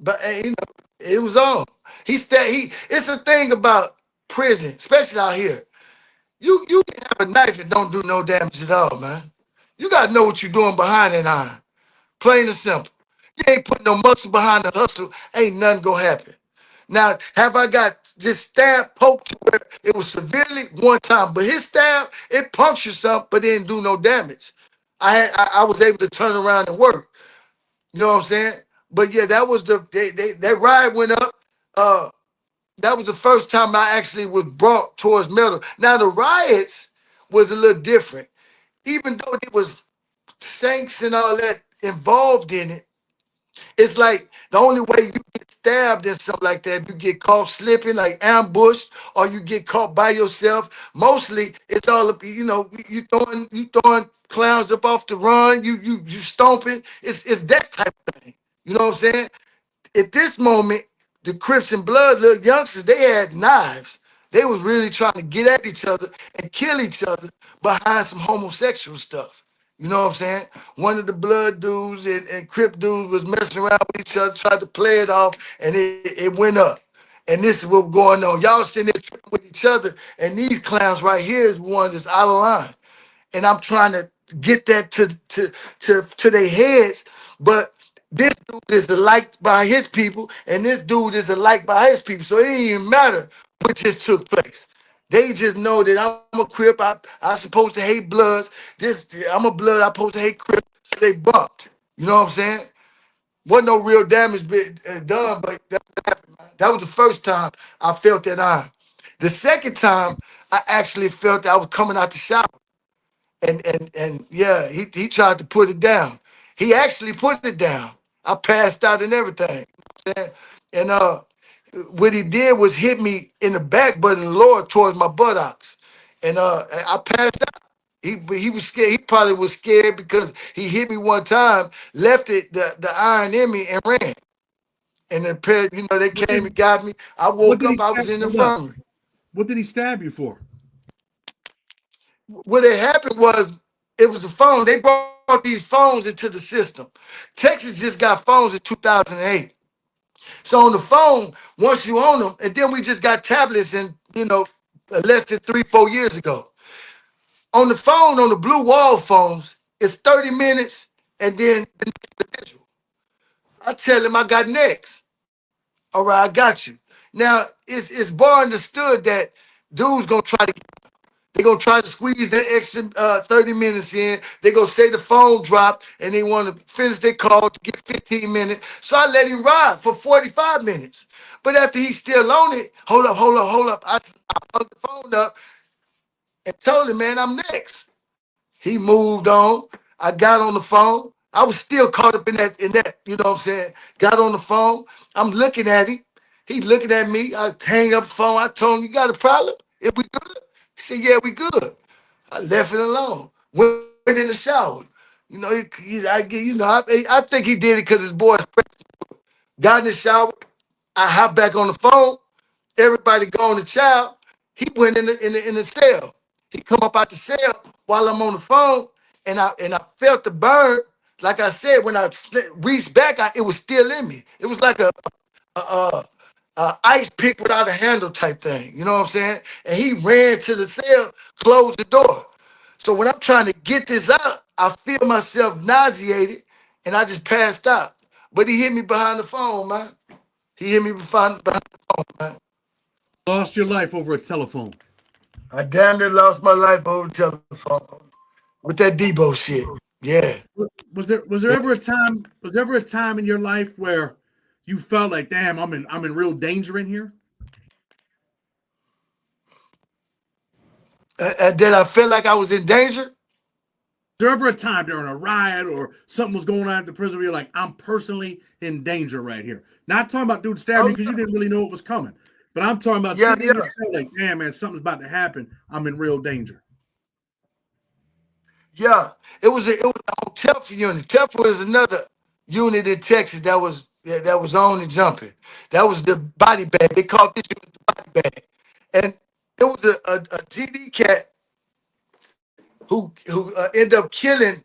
But you know, it was on. It's a thing about prison, especially out here. You can have a knife and don't do no damage at all, man. You gotta know what you're doing behind that iron. Plain and simple. You ain't putting no muscle behind the hustle, ain't nothing gonna happen. Now, have I got just stab poked to where it was severely one time, but his stab, it punctured something, but didn't do no damage. I was able to turn around and work. You know what I'm saying? But yeah, that was that ride went up. Uh, that was the first time I actually was brought towards metal. Now the riots was a little different, even though it was Saints and all that involved in it. It's like the only way you get stabbed in something like that, you get caught slipping, like ambushed, or you get caught by yourself. Mostly, it's all you know. You throwing clowns up off the run. You stomping. It's that type of thing. You know what I'm saying? At this moment, the Crips and Blood, little youngsters, they had knives. They was really trying to get at each other and kill each other behind some homosexual stuff. You know what I'm saying? One of the Blood dudes and Crip dudes was messing around with each other, tried to play it off, and it went up. And this is what's going on. Y'all sitting there tripping with each other, and these clowns right here is one that's out of line. And I'm trying to get that to their heads, but this dude is liked by his people, and this dude is liked by his people. So it didn't even matter what just took place. They just know that I'm a Crip. I supposed to hate Bloods. I'm a Blood. I supposed to hate Crip. So they bumped. You know what I'm saying? Wasn't no real damage done, but that happened, man. That was the first time I felt that iron. The second time I actually felt that I was coming out the shower. And yeah, he tried to put it down. He actually put it down. I passed out and everything. You know what I'm saying? And what he did was hit me in the back, but in the lower towards my buttocks. And I passed out. He was scared. He probably was scared because he hit me one time, left the iron in me and ran. And the pair, you know, they What came did and got me. I what woke did he up, I stab? was in the Hold up. infirmary. What did he stab you for? What had happened was it was the phone. They brought these phones into the system. Texas just got phones in 2008. So on the phone, once you own them, and then we just got tablets in, you know, less than 3, 4 years ago. On the phone, on the blue wall phones, it's 30 minutes and then the next individual. I tell him I got next. All right, I got you. Now, it's bar understood that dude's gonna try to They're gonna try to squeeze that extra 30 minutes in. They're gonna say the phone dropped and they want to finish their call to get 15 minutes. So I let him ride for 45 minutes. But after he's still on it, hold up. I hung the phone up and told him, man, I'm next. He moved on. I got on the phone. I was still caught up in that, you know what I'm saying? Got on the phone. I'm looking at him. He looking at me. I hang up the phone. I told him, "You got a problem? If we good?" He said, "Yeah, we good." I left it alone. Went in the shower. I think he did it because his boy got in the shower. I hop back on the phone. Everybody gone to child. He went in the cell. He come up out the cell while I'm on the phone, and I felt the burn. Like I said, when I reached back, it was still in me. It was like a, ice pick without a handle type thing. You know what I'm saying? And he ran to the cell, closed the door. So when I'm trying to get this out, I feel myself nauseated, and I just passed out. But he hit me behind the phone, man. He hit me behind the phone, man. Lost your life over a telephone. I damn near lost my life over telephone with that Debo shit. Yeah. Was there ever a time? Was there ever a time in your life where you felt like, damn, I'm in real danger in here? Did I feel like I was in danger? Was there ever a time during a riot or something was going on at the prison where you're like, I'm personally in danger right here? Not talking about dude stabbing Oh you because you didn't really know it was coming, but I'm talking about yeah, sitting in yeah, your cell like, damn man, something's about to happen. I'm in real danger. yeah. It was on Telfer unit. Telfer is another unit in Texas that was on and jumping. That was the body bag. They called this unit the body bag, and it was a GD cat who ended up killing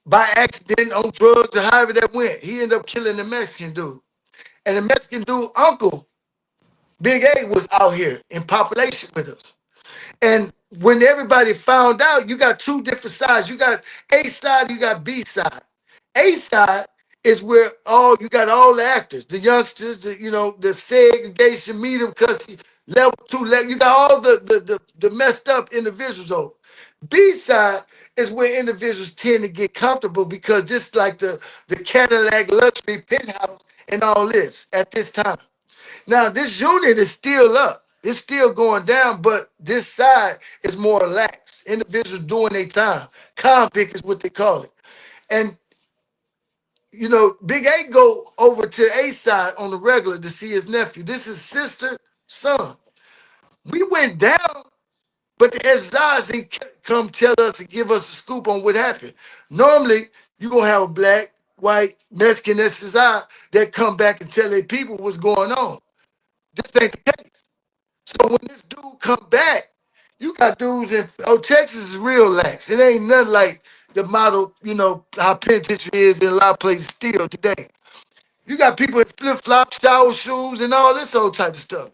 by accident on drugs or however that went. He ended up killing the Mexican dude, and the Mexican dude uncle Big A was out here in population with us. And when everybody found out, you got two different sides. You got A side, you got B side. A side is where you got all the actors, the youngsters, the segregation, medium custody, level two, you got all the messed up individuals over. B side is where individuals tend to get comfortable because just like the Cadillac luxury penthouse and all this at this time. Now, this unit is still up. It's still going down, but this side is more relaxed. Individuals doing their time. Convict is what they call it. And, Big A go over to A side on the regular to see his nephew. This is sister, son. We went down, but the SIs ain't come tell us and give us a scoop on what happened. Normally, you're going to have a black, white, Mexican SSI that come back and tell their people what's going on. This ain't the case. So when this dude come back, you got dudes in Texas is real lax. It ain't nothing like the model, how penitentiary is in a lot of places still today. You got people in flip flops, shower shoes, and all this old type of stuff.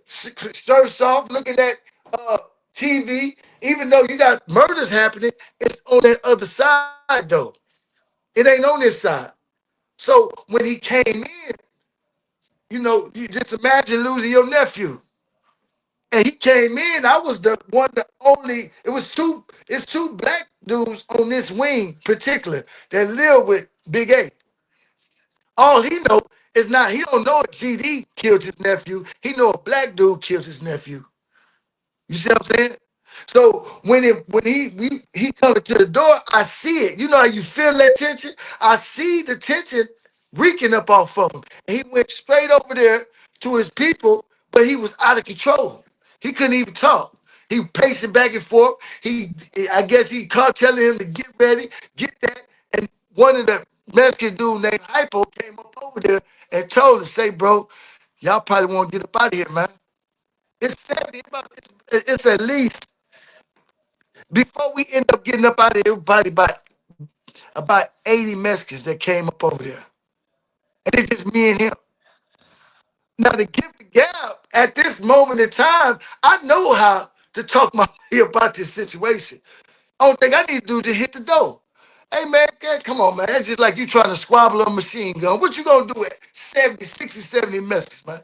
Shirts off, looking at TV. Even though you got murders happening, it's on that other side though. It ain't on this side. So when he came in, you just imagine losing your nephew. And he came in. I was the one, the only. It's two black dudes on this wing, particular, that live with Big A. All he know is not. He don't know if GD killed his nephew. He know a black dude killed his nephew. You see what I'm saying? So when he coming to the door, I see it. You know how you feel that tension? I see the tension reeking up off of him. And he went straight over there to his people, but he was out of control. He couldn't even talk. He pacing back and forth. I guess he caught telling him to get ready, get that. And one of the Mexican dude named Hypo came up over there and told us, say, bro, y'all probably want to get up out of here, man. It's 70, it's at least before we end up getting up out of here, probably about 80 Mexicans that came up over there. And it's just me and him. Now to give the gap at this moment in time, I know how to talk my way about this situation. Only thing I need to do is just hit the door. Hey man, come on, man. That's just like you trying to squabble a machine gun. What you gonna do at 70, 60, 70 Mexicans, man?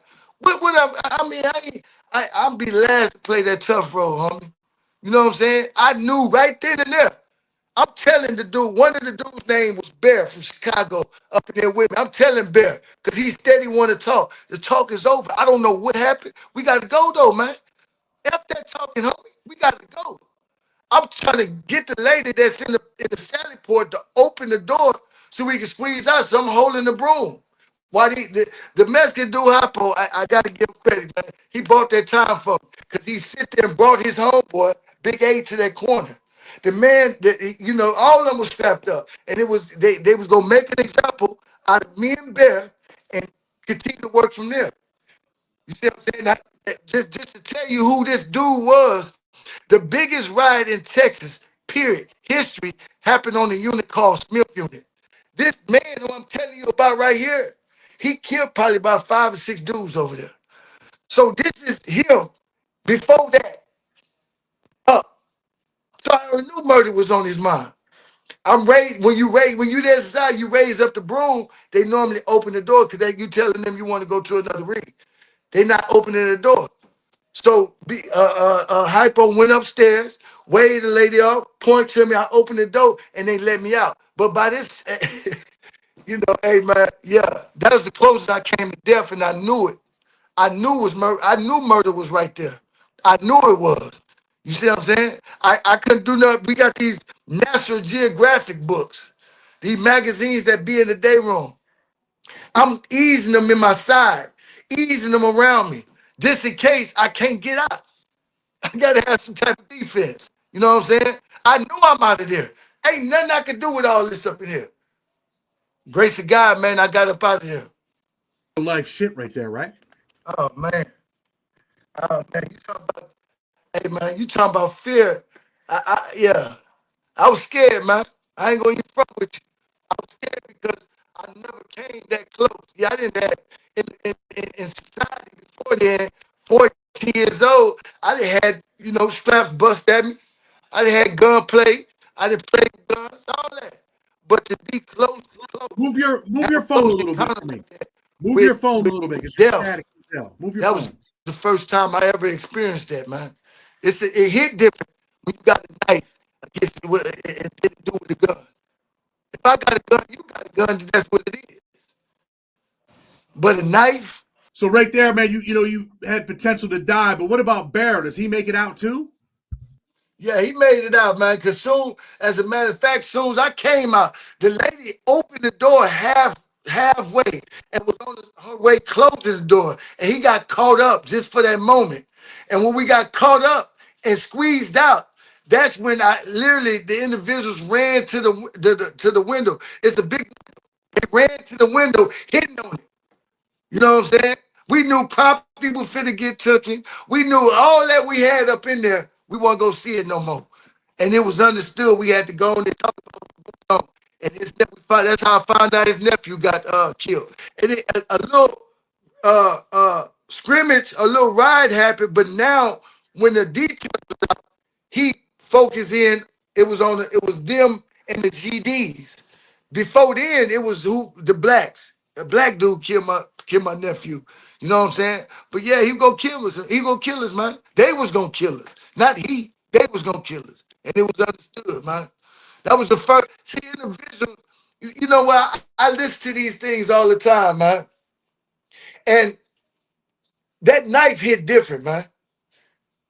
I'm be last to play that tough role, homie. You know what I'm saying? I knew right then and there. I'm telling the dude, one of the dude's name was Bear from Chicago up in there with me. I'm telling Bear, because he steady want to talk. The talk is over. I don't know what happened. We got to go though, man. F that talking, homie. We got to go. I'm trying to get the lady that's in the sally port to open the door so we can squeeze out. So I'm holding the broom. Why the Mexican dude Hypo, I gotta give him credit, man. He bought that time for me because he sit there and brought his homeboy, Big A, to that corner. The man, all of them was strapped up, and it was they was gonna make an example out of me and Bear and continue to work from there. You see what I'm saying? Just to tell you who this dude was, the biggest riot in Texas, period, history, happened on a unit called Smith Unit. This man who I'm telling you about right here, he killed probably about 5 or 6 dudes over there. So this is him before that. Up. So I knew murder was on his mind. I'm raised when you there inside, you raise up the broom. They normally open the door because you telling them you want to go to another ring. They not opening the door. So Hypo went upstairs, waved the lady up, pointed to me. I opened the door and they let me out. But by this, hey man, yeah, that was the closest I came to death, and I knew it. I knew it was murder. I knew murder was right there. I knew it was. You see what I'm saying? I couldn't do nothing. We got these National Geographic books, these magazines that be in the day room. I'm easing them in my side, easing them around me, just in case I can't get out. I gotta have some type of defense. You know what I'm saying? I know I'm out of there. Ain't nothing I can do with all this up in here. Grace of God, man, I got up out of here. Life shit right there, right? Oh man. Oh man. Hey man, you talking about fear. Yeah. I was scared, man. I ain't gonna even front with you. I was scared because I never came that close. Yeah, I didn't have in society before then, 14 years old, I done had, straps bust at me. I done had gunplay. I done played with guns, all that. But to be close to close, Move have your a phone a close little bit encounter for me. like that Move with, your phone a with, little bit with because you're death, static as hell. Move your that was phone. the first time I ever experienced that, man. It hit different when you got a knife against it and didn't do with a gun. If I got a gun, you got a gun. That's what it is. But a knife, So right there, man, you had potential to die, but what about Bear? Does he make it out too? yeah, he made it out, man. Cause soon, as a matter of fact, soon as I came out, the lady opened the door halfway and was on her way closing the door, and he got caught up just for that moment. And when we got caught up and squeezed out, that's when I literally the individuals ran to the window. It's a big. They ran to the window, hitting on it. You know what I'm saying? We knew property was finna get taken. We knew all that we had up in there. We wasn't gonna see it no more. And it was understood we had to go and talk about it. And that's how I found out his nephew got killed. And a little scrimmage, a little ride happened, but now when the details was out, he focused in, it was them and the GDs. Before then, it was who the blacks. A black dude killed my nephew. You know what I'm saying? But yeah, he gonna kill us. He gonna kill us, man. They was gonna kill us. Not he. They was gonna kill us. And it was understood, man. That was the first. See, individuals, you know what? I listen to these things all the time, man. And that knife hit different, man.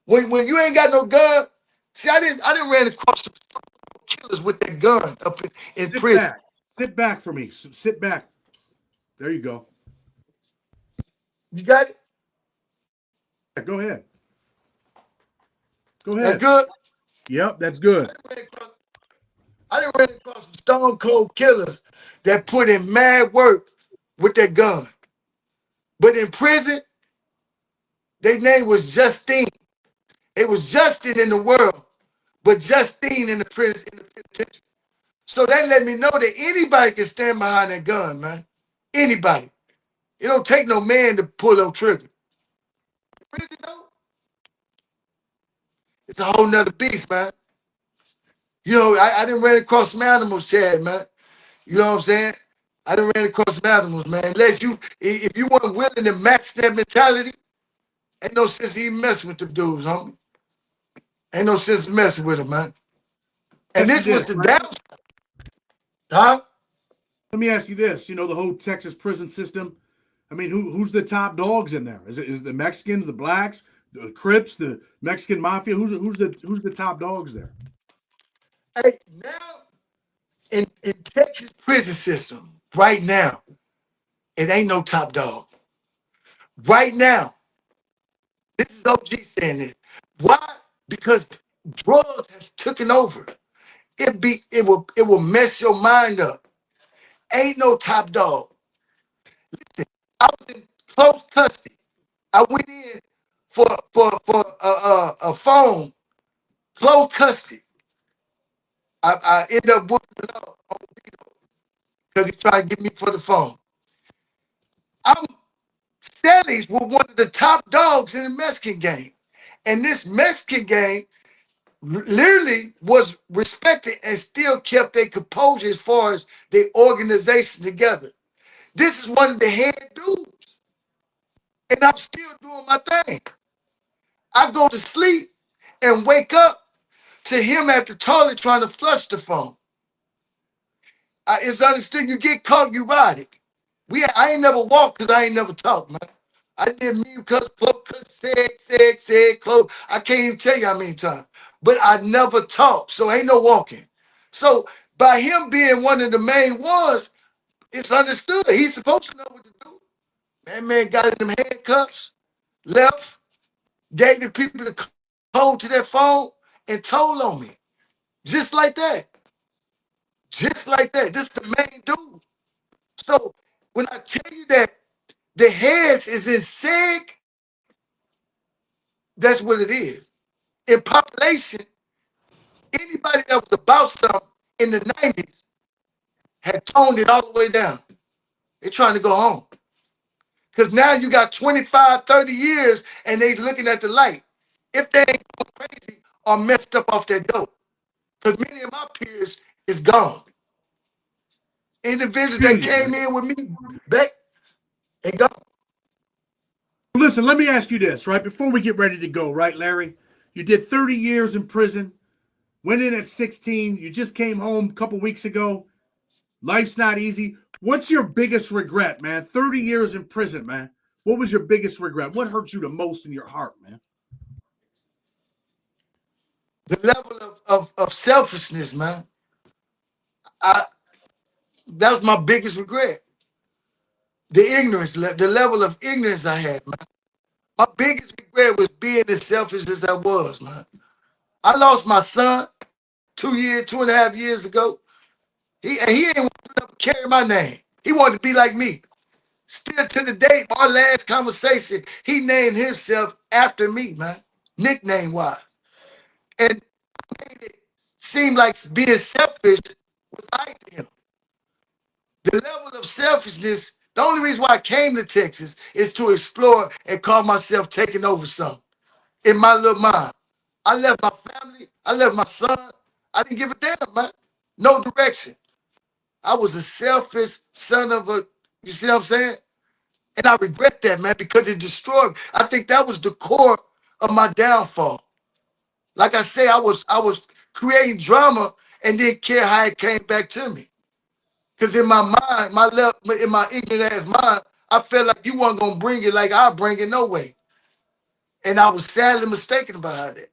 When you ain't got no gun, see, I didn't ran across some killers with that gun up in Sit prison. back. Sit back for me. Sit back. There you go. You got it? Yeah, go ahead. Go That's ahead. good. Yep, that's good. I didn't run across some stone cold killers that put in mad work with that gun. But in prison, their name was Justine. It was Justin in the world, but Justine in the prison in the penitentiary. So that let me know that anybody can stand behind that gun, man. Anybody. It don't take no man to pull no trigger. Prison though, it's a whole nother beast, man. I didn't run across some animals, Chad, man. You know what I'm saying? I done ran across some animals, man. If you weren't willing to match that mentality, ain't no sense even messing with them dudes, homie. Ain't no sense messing with them, man. And Ask you this was this, the right? downside, huh? Let me ask you this. The whole Texas prison system. I mean, who's the top dogs in there? Is it the Mexicans, the blacks, the Crips, the Mexican mafia? Who's the top dogs there? Hey, now in Texas prison system, right now, It ain't no top dog. Right now, this is OG saying it. Why? Because drugs has taken over. It will mess your mind up. Ain't no top dog. I was in close custody. I went in for a phone, close custody. I ended up whooping the law because he tried to get me for the phone. I'm Sally's were one of the top dogs in the Mexican game. And this Mexican game literally was respected and still kept their composure as far as their organization together. This is one of the head dudes. And I'm still doing my thing. I go to sleep and wake up to him at the toilet trying to flush the phone. It's understood you get caught, you ride it. I ain't never walked because I ain't never talked, man. I did mute cuss, close, cuss, said, close. I can't even tell you how many times. But I never talked, so ain't no walking. So by him being one of the main ones, it's understood. He's supposed to know what to do. That man got in them handcuffs, left, gave the people the code to their phone, and told on me. Just like that. Just like that. This is the main dude. So when I tell you that the heads is in SEG, that's what it is. In population, anybody that was about something in the 90s had toned it all the way down. They're trying to go home. Because now you got 25, 30 years and they looking at the light. If they ain't going crazy or messed up off their dope. Because many of my peers is gone. Individuals that Feel you, came man. in with me back, they gone. Listen, let me ask you this, right? Before we get ready to go, right, Larry? You did 30 years in prison, went in at 16. You just came home a couple weeks ago. Life's not easy. What's your biggest regret, man? 30 years in prison, man. What was your biggest regret? What hurt you the most in your heart, man? The level of selfishness, man. I That was my biggest regret. The ignorance, the level of ignorance I had, man. My biggest regret was being as selfish as I was, man. I lost my son 2.5 years ago. He ain't want to carry my name. He wanted to be like me. Still to the day, our last conversation, he named himself after me, man, nickname wise. And made it seem like being selfish was I to him. The level of selfishness, the only reason why I came to Texas is to explore and call myself taking over something in my little mind. I left my family. I left my son. I didn't give a damn, man. No direction. I was a selfish son of a, you see what I'm saying? And I regret that, man, because it destroyed me. I think that was the core of my downfall. Like I say, I was creating drama and didn't care how it came back to me. Because in my mind, in my ignorant ass mind, I felt like you weren't gonna bring it like I bring it no way. And I was sadly mistaken about it.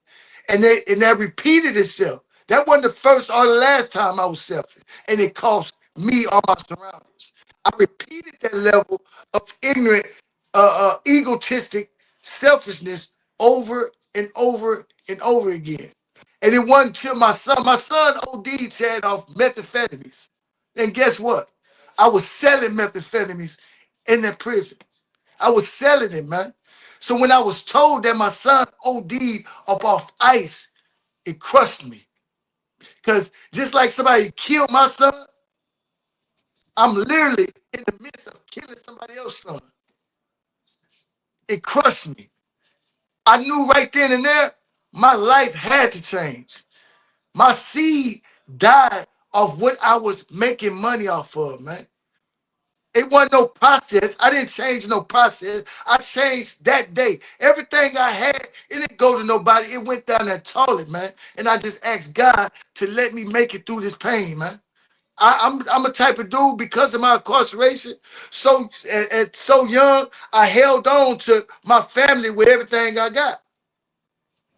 And that repeated itself. That wasn't the first or the last time I was selfish. And it cost me or my surroundings. I repeated that level of ignorant, egotistic selfishness over and over and over again. And it wasn't until my son OD'd Chad off methamphetamines. And guess what? I was selling methamphetamines in that prison. I was selling it, man. So when I was told that my son OD'd up off ice, it crushed me. Because just like somebody killed my son, I'm literally in the midst of killing somebody else's son. It crushed me. I knew right then and there, my life had to change. My seed died of what I was making money off of, man. It wasn't no process. I didn't change no process. I changed that day. Everything I had, it didn't go to nobody. It went down that toilet, man. And I just asked God to let me make it through this pain, man. I'm a type of dude because of my incarceration. So at so young, I held on to my family with everything I got.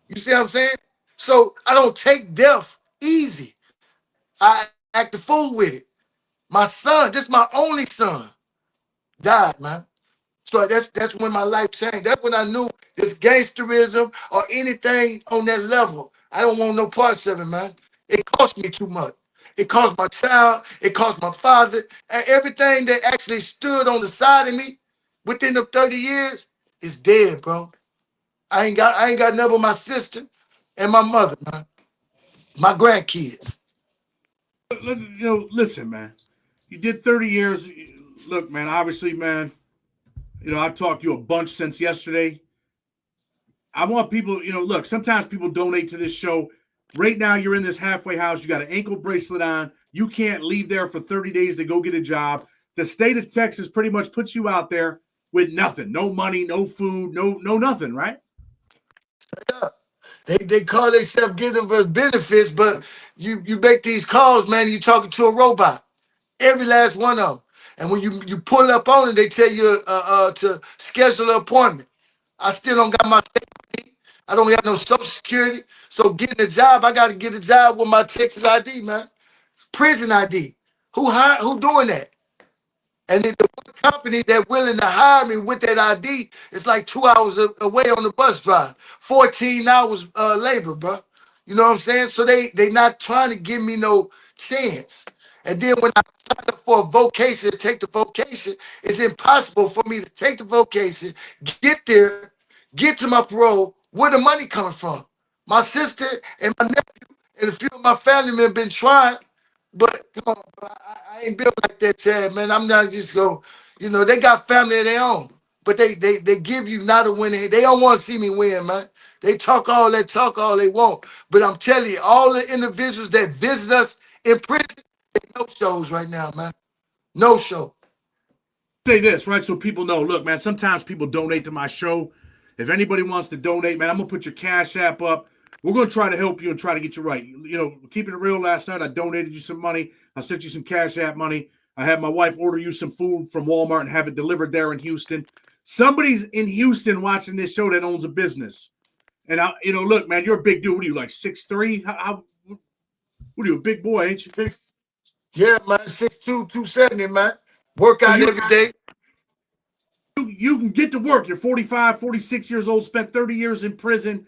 You see what I'm saying? So I don't take death easy. I act a fool with it. My son, this is my only son. died, man. So that's when my life changed. That's when I knew this gangsterism or anything on that level. I don't want no parts of it, man. It cost me too much. It cost my child. It cost my father. And everything that actually stood on the side of me within the 30 years is dead, bro. I ain't got nothing but my sister and my mother, man. My grandkids. Listen, man. You did 30 years. Look, man, obviously, man, I've talked to you a bunch since yesterday. I want people, look, sometimes people donate to this show. Right now, you're in this halfway house. You got an ankle bracelet on. You can't leave there for 30 days to go get a job. The state of Texas pretty much puts you out there with nothing. No money, no food, no nothing, right? Yeah. They call themselves giving us benefits, but you make these calls, man, you talking to a robot. Every last one of them. And when you pull up on it, they tell you to schedule an appointment. I still don't got my state ID. I don't got no social security. So getting a job, I got to get a job with my Texas ID, man. Prison ID. Who doing that? And then the one company that willing to hire me with that ID is like 2 hours away on the bus drive. 14 hours labor, bro. You know what I'm saying? So they not trying to give me no chance. And then when I sign up for a vocation, to take the vocation, it's impossible for me to take the vocation, get there, get to my parole. Where the money coming from? My sister and my nephew and a few of my family members been trying, but come on, bro, I ain't built like that, Chad, man. I'm not just going, they got family of their own, but they give you not a winning. They don't want to see me win, man. They talk all they want. But I'm telling you, all the individuals that visit us in prison, they no shows right now, man. No show. Say this, right? So people know, look, man, sometimes people donate to my show. If anybody wants to donate, man, I'm going to put your Cash App up. We're going to try to help you and try to get you right. Keeping it real, last night I donated you some money. I sent you some Cash App money. I had my wife order you some food from Walmart and have it delivered there in Houston. Somebody's in Houston watching this show that owns a business. And, look, man, you're a big dude. What are you, like 6'3"? What are you, a big boy, ain't you? Yeah, man, 6'2", 270, man. Work So out every day. you can get to work. You're 45, 46 years old, spent 30 years in prison.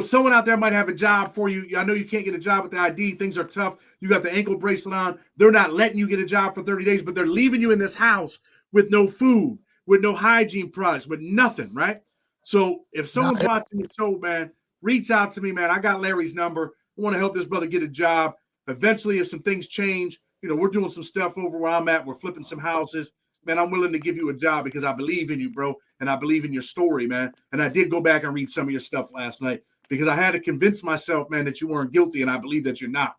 Someone out there might have a job for you. I know you can't get a job with the ID. Things are tough. You got the ankle bracelet on. They're not letting you get a job for 30 days, but they're leaving you in this house with no food, with no hygiene products, with nothing, right? So if someone's watching the show, man, reach out to me, man. I got Larry's number. I want to help this brother get a job. Eventually, if some things change, we're doing some stuff over where I'm at. We're flipping some houses. Man, I'm willing to give you a job because I believe in you, bro, and I believe in your story, man. And I did go back and read some of your stuff last night because I had to convince myself, man, that you weren't guilty, and I believe that you're not.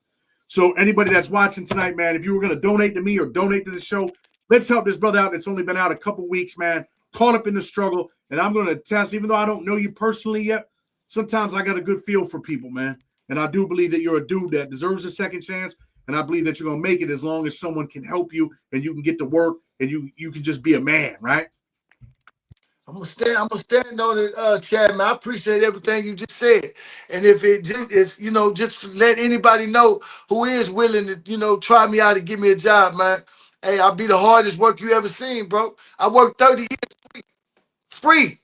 So anybody that's watching tonight, man, if you were going to donate to me or donate to the show, let's help this brother out that's only been out a couple weeks, man, caught up in the struggle. And I'm going to attest, even though I don't know you personally yet, sometimes I got a good feel for people, man. And I do believe that you're a dude that deserves a second chance. And I believe that you're going to make it as long as someone can help you and you can get to work and you can just be a man, right? I'm gonna stand on it, Chad, man. I appreciate everything you just said. And if it is, just let anybody know who is willing to, try me out and give me a job, man. Hey, I'll be the hardest work you ever seen, bro. I worked 30 years free.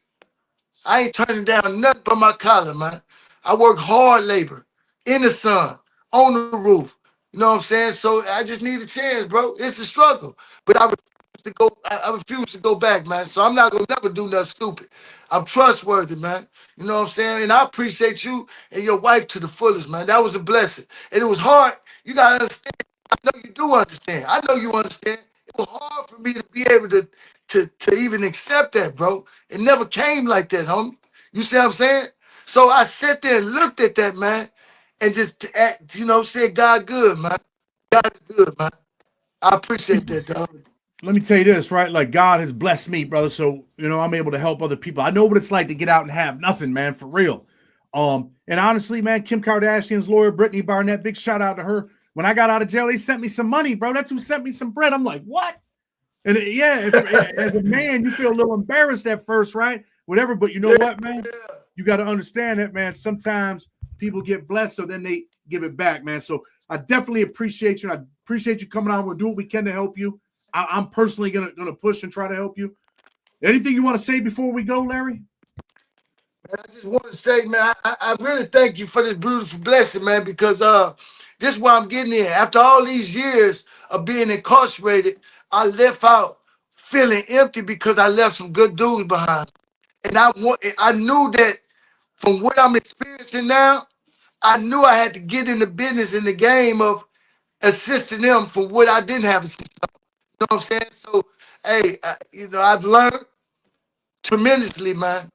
I ain't turning down nothing but my collar, man. I work hard labor in the sun, on the roof. You know what I'm saying? So I just need a chance, bro. It's a struggle. But I refuse to go back, man. So I'm not gonna never do nothing stupid. I'm trustworthy, man. You know what I'm saying? And I appreciate you and your wife to the fullest, man. That was a blessing. And it was hard. You gotta understand. I know you do understand. I know you understand. It was hard for me to be able to even accept that, bro. It never came like that, homie. You see what I'm saying? So I sat there and looked at that, man, and just said, God good, man. God is good, man. I appreciate that, dog. Let me tell you this, right? Like God has blessed me, brother. So, I'm able to help other people. I know what it's like to get out and have nothing, man, for real. And honestly, man, Kim Kardashian's lawyer, Brittany Barnett, big shout out to her. When I got out of jail, they sent me some money, bro. That's who sent me some bread. I'm like, what? And as a man, you feel a little embarrassed at first, right? Whatever, but you know what, man? You got to understand that, man. Sometimes people get blessed, so then they give it back, man. So I definitely appreciate you. And I appreciate you coming on. We'll do what we can to help you. I'm personally gonna push and try to help you. Anything you want to say before we go, Larry? Man, I just want to say, man, I really thank you for this beautiful blessing, man, because this is why I'm getting in. After all these years of being incarcerated, I left out feeling empty because I left some good dudes behind. And I knew that from what I'm experiencing now, I knew I had to get in the business in the game of assisting them for what I didn't have. You know what I'm saying? So, hey, I've learned tremendously, man,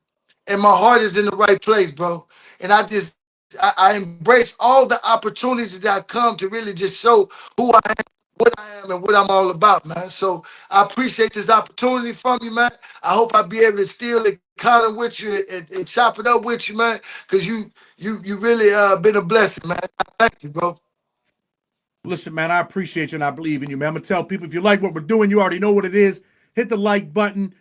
and my heart is in the right place, bro. And I embrace all the opportunities that come to really just show who I am, what I am, and what I'm all about, man. So I appreciate this opportunity from you, man. I hope I'll be able to still encounter with you and chop it up with you, man, because you really been a blessing, man. Thank you, bro. Listen, man, I appreciate you and I believe in you, man. I'm gonna tell people if you like what we're doing, you already know what it is. Hit the like button.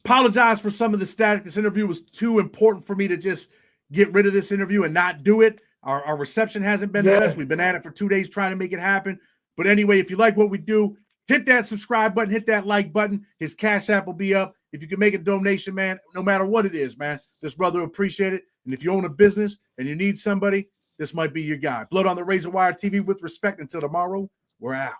Apologize for some of the static. This interview was too important for me to just get rid of this interview and not do it. Our reception hasn't been the Yeah. best. We've been at it for 2 days trying to make it happen. But anyway, if you like what we do, hit that subscribe button, hit that like button. His Cash App will be up. If you can make a donation, man, no matter what it is, man, this brother will appreciate it. And if you own a business and you need somebody, this might be your guy. Blood on the Razor Wire TV with respect. Until tomorrow, we're out.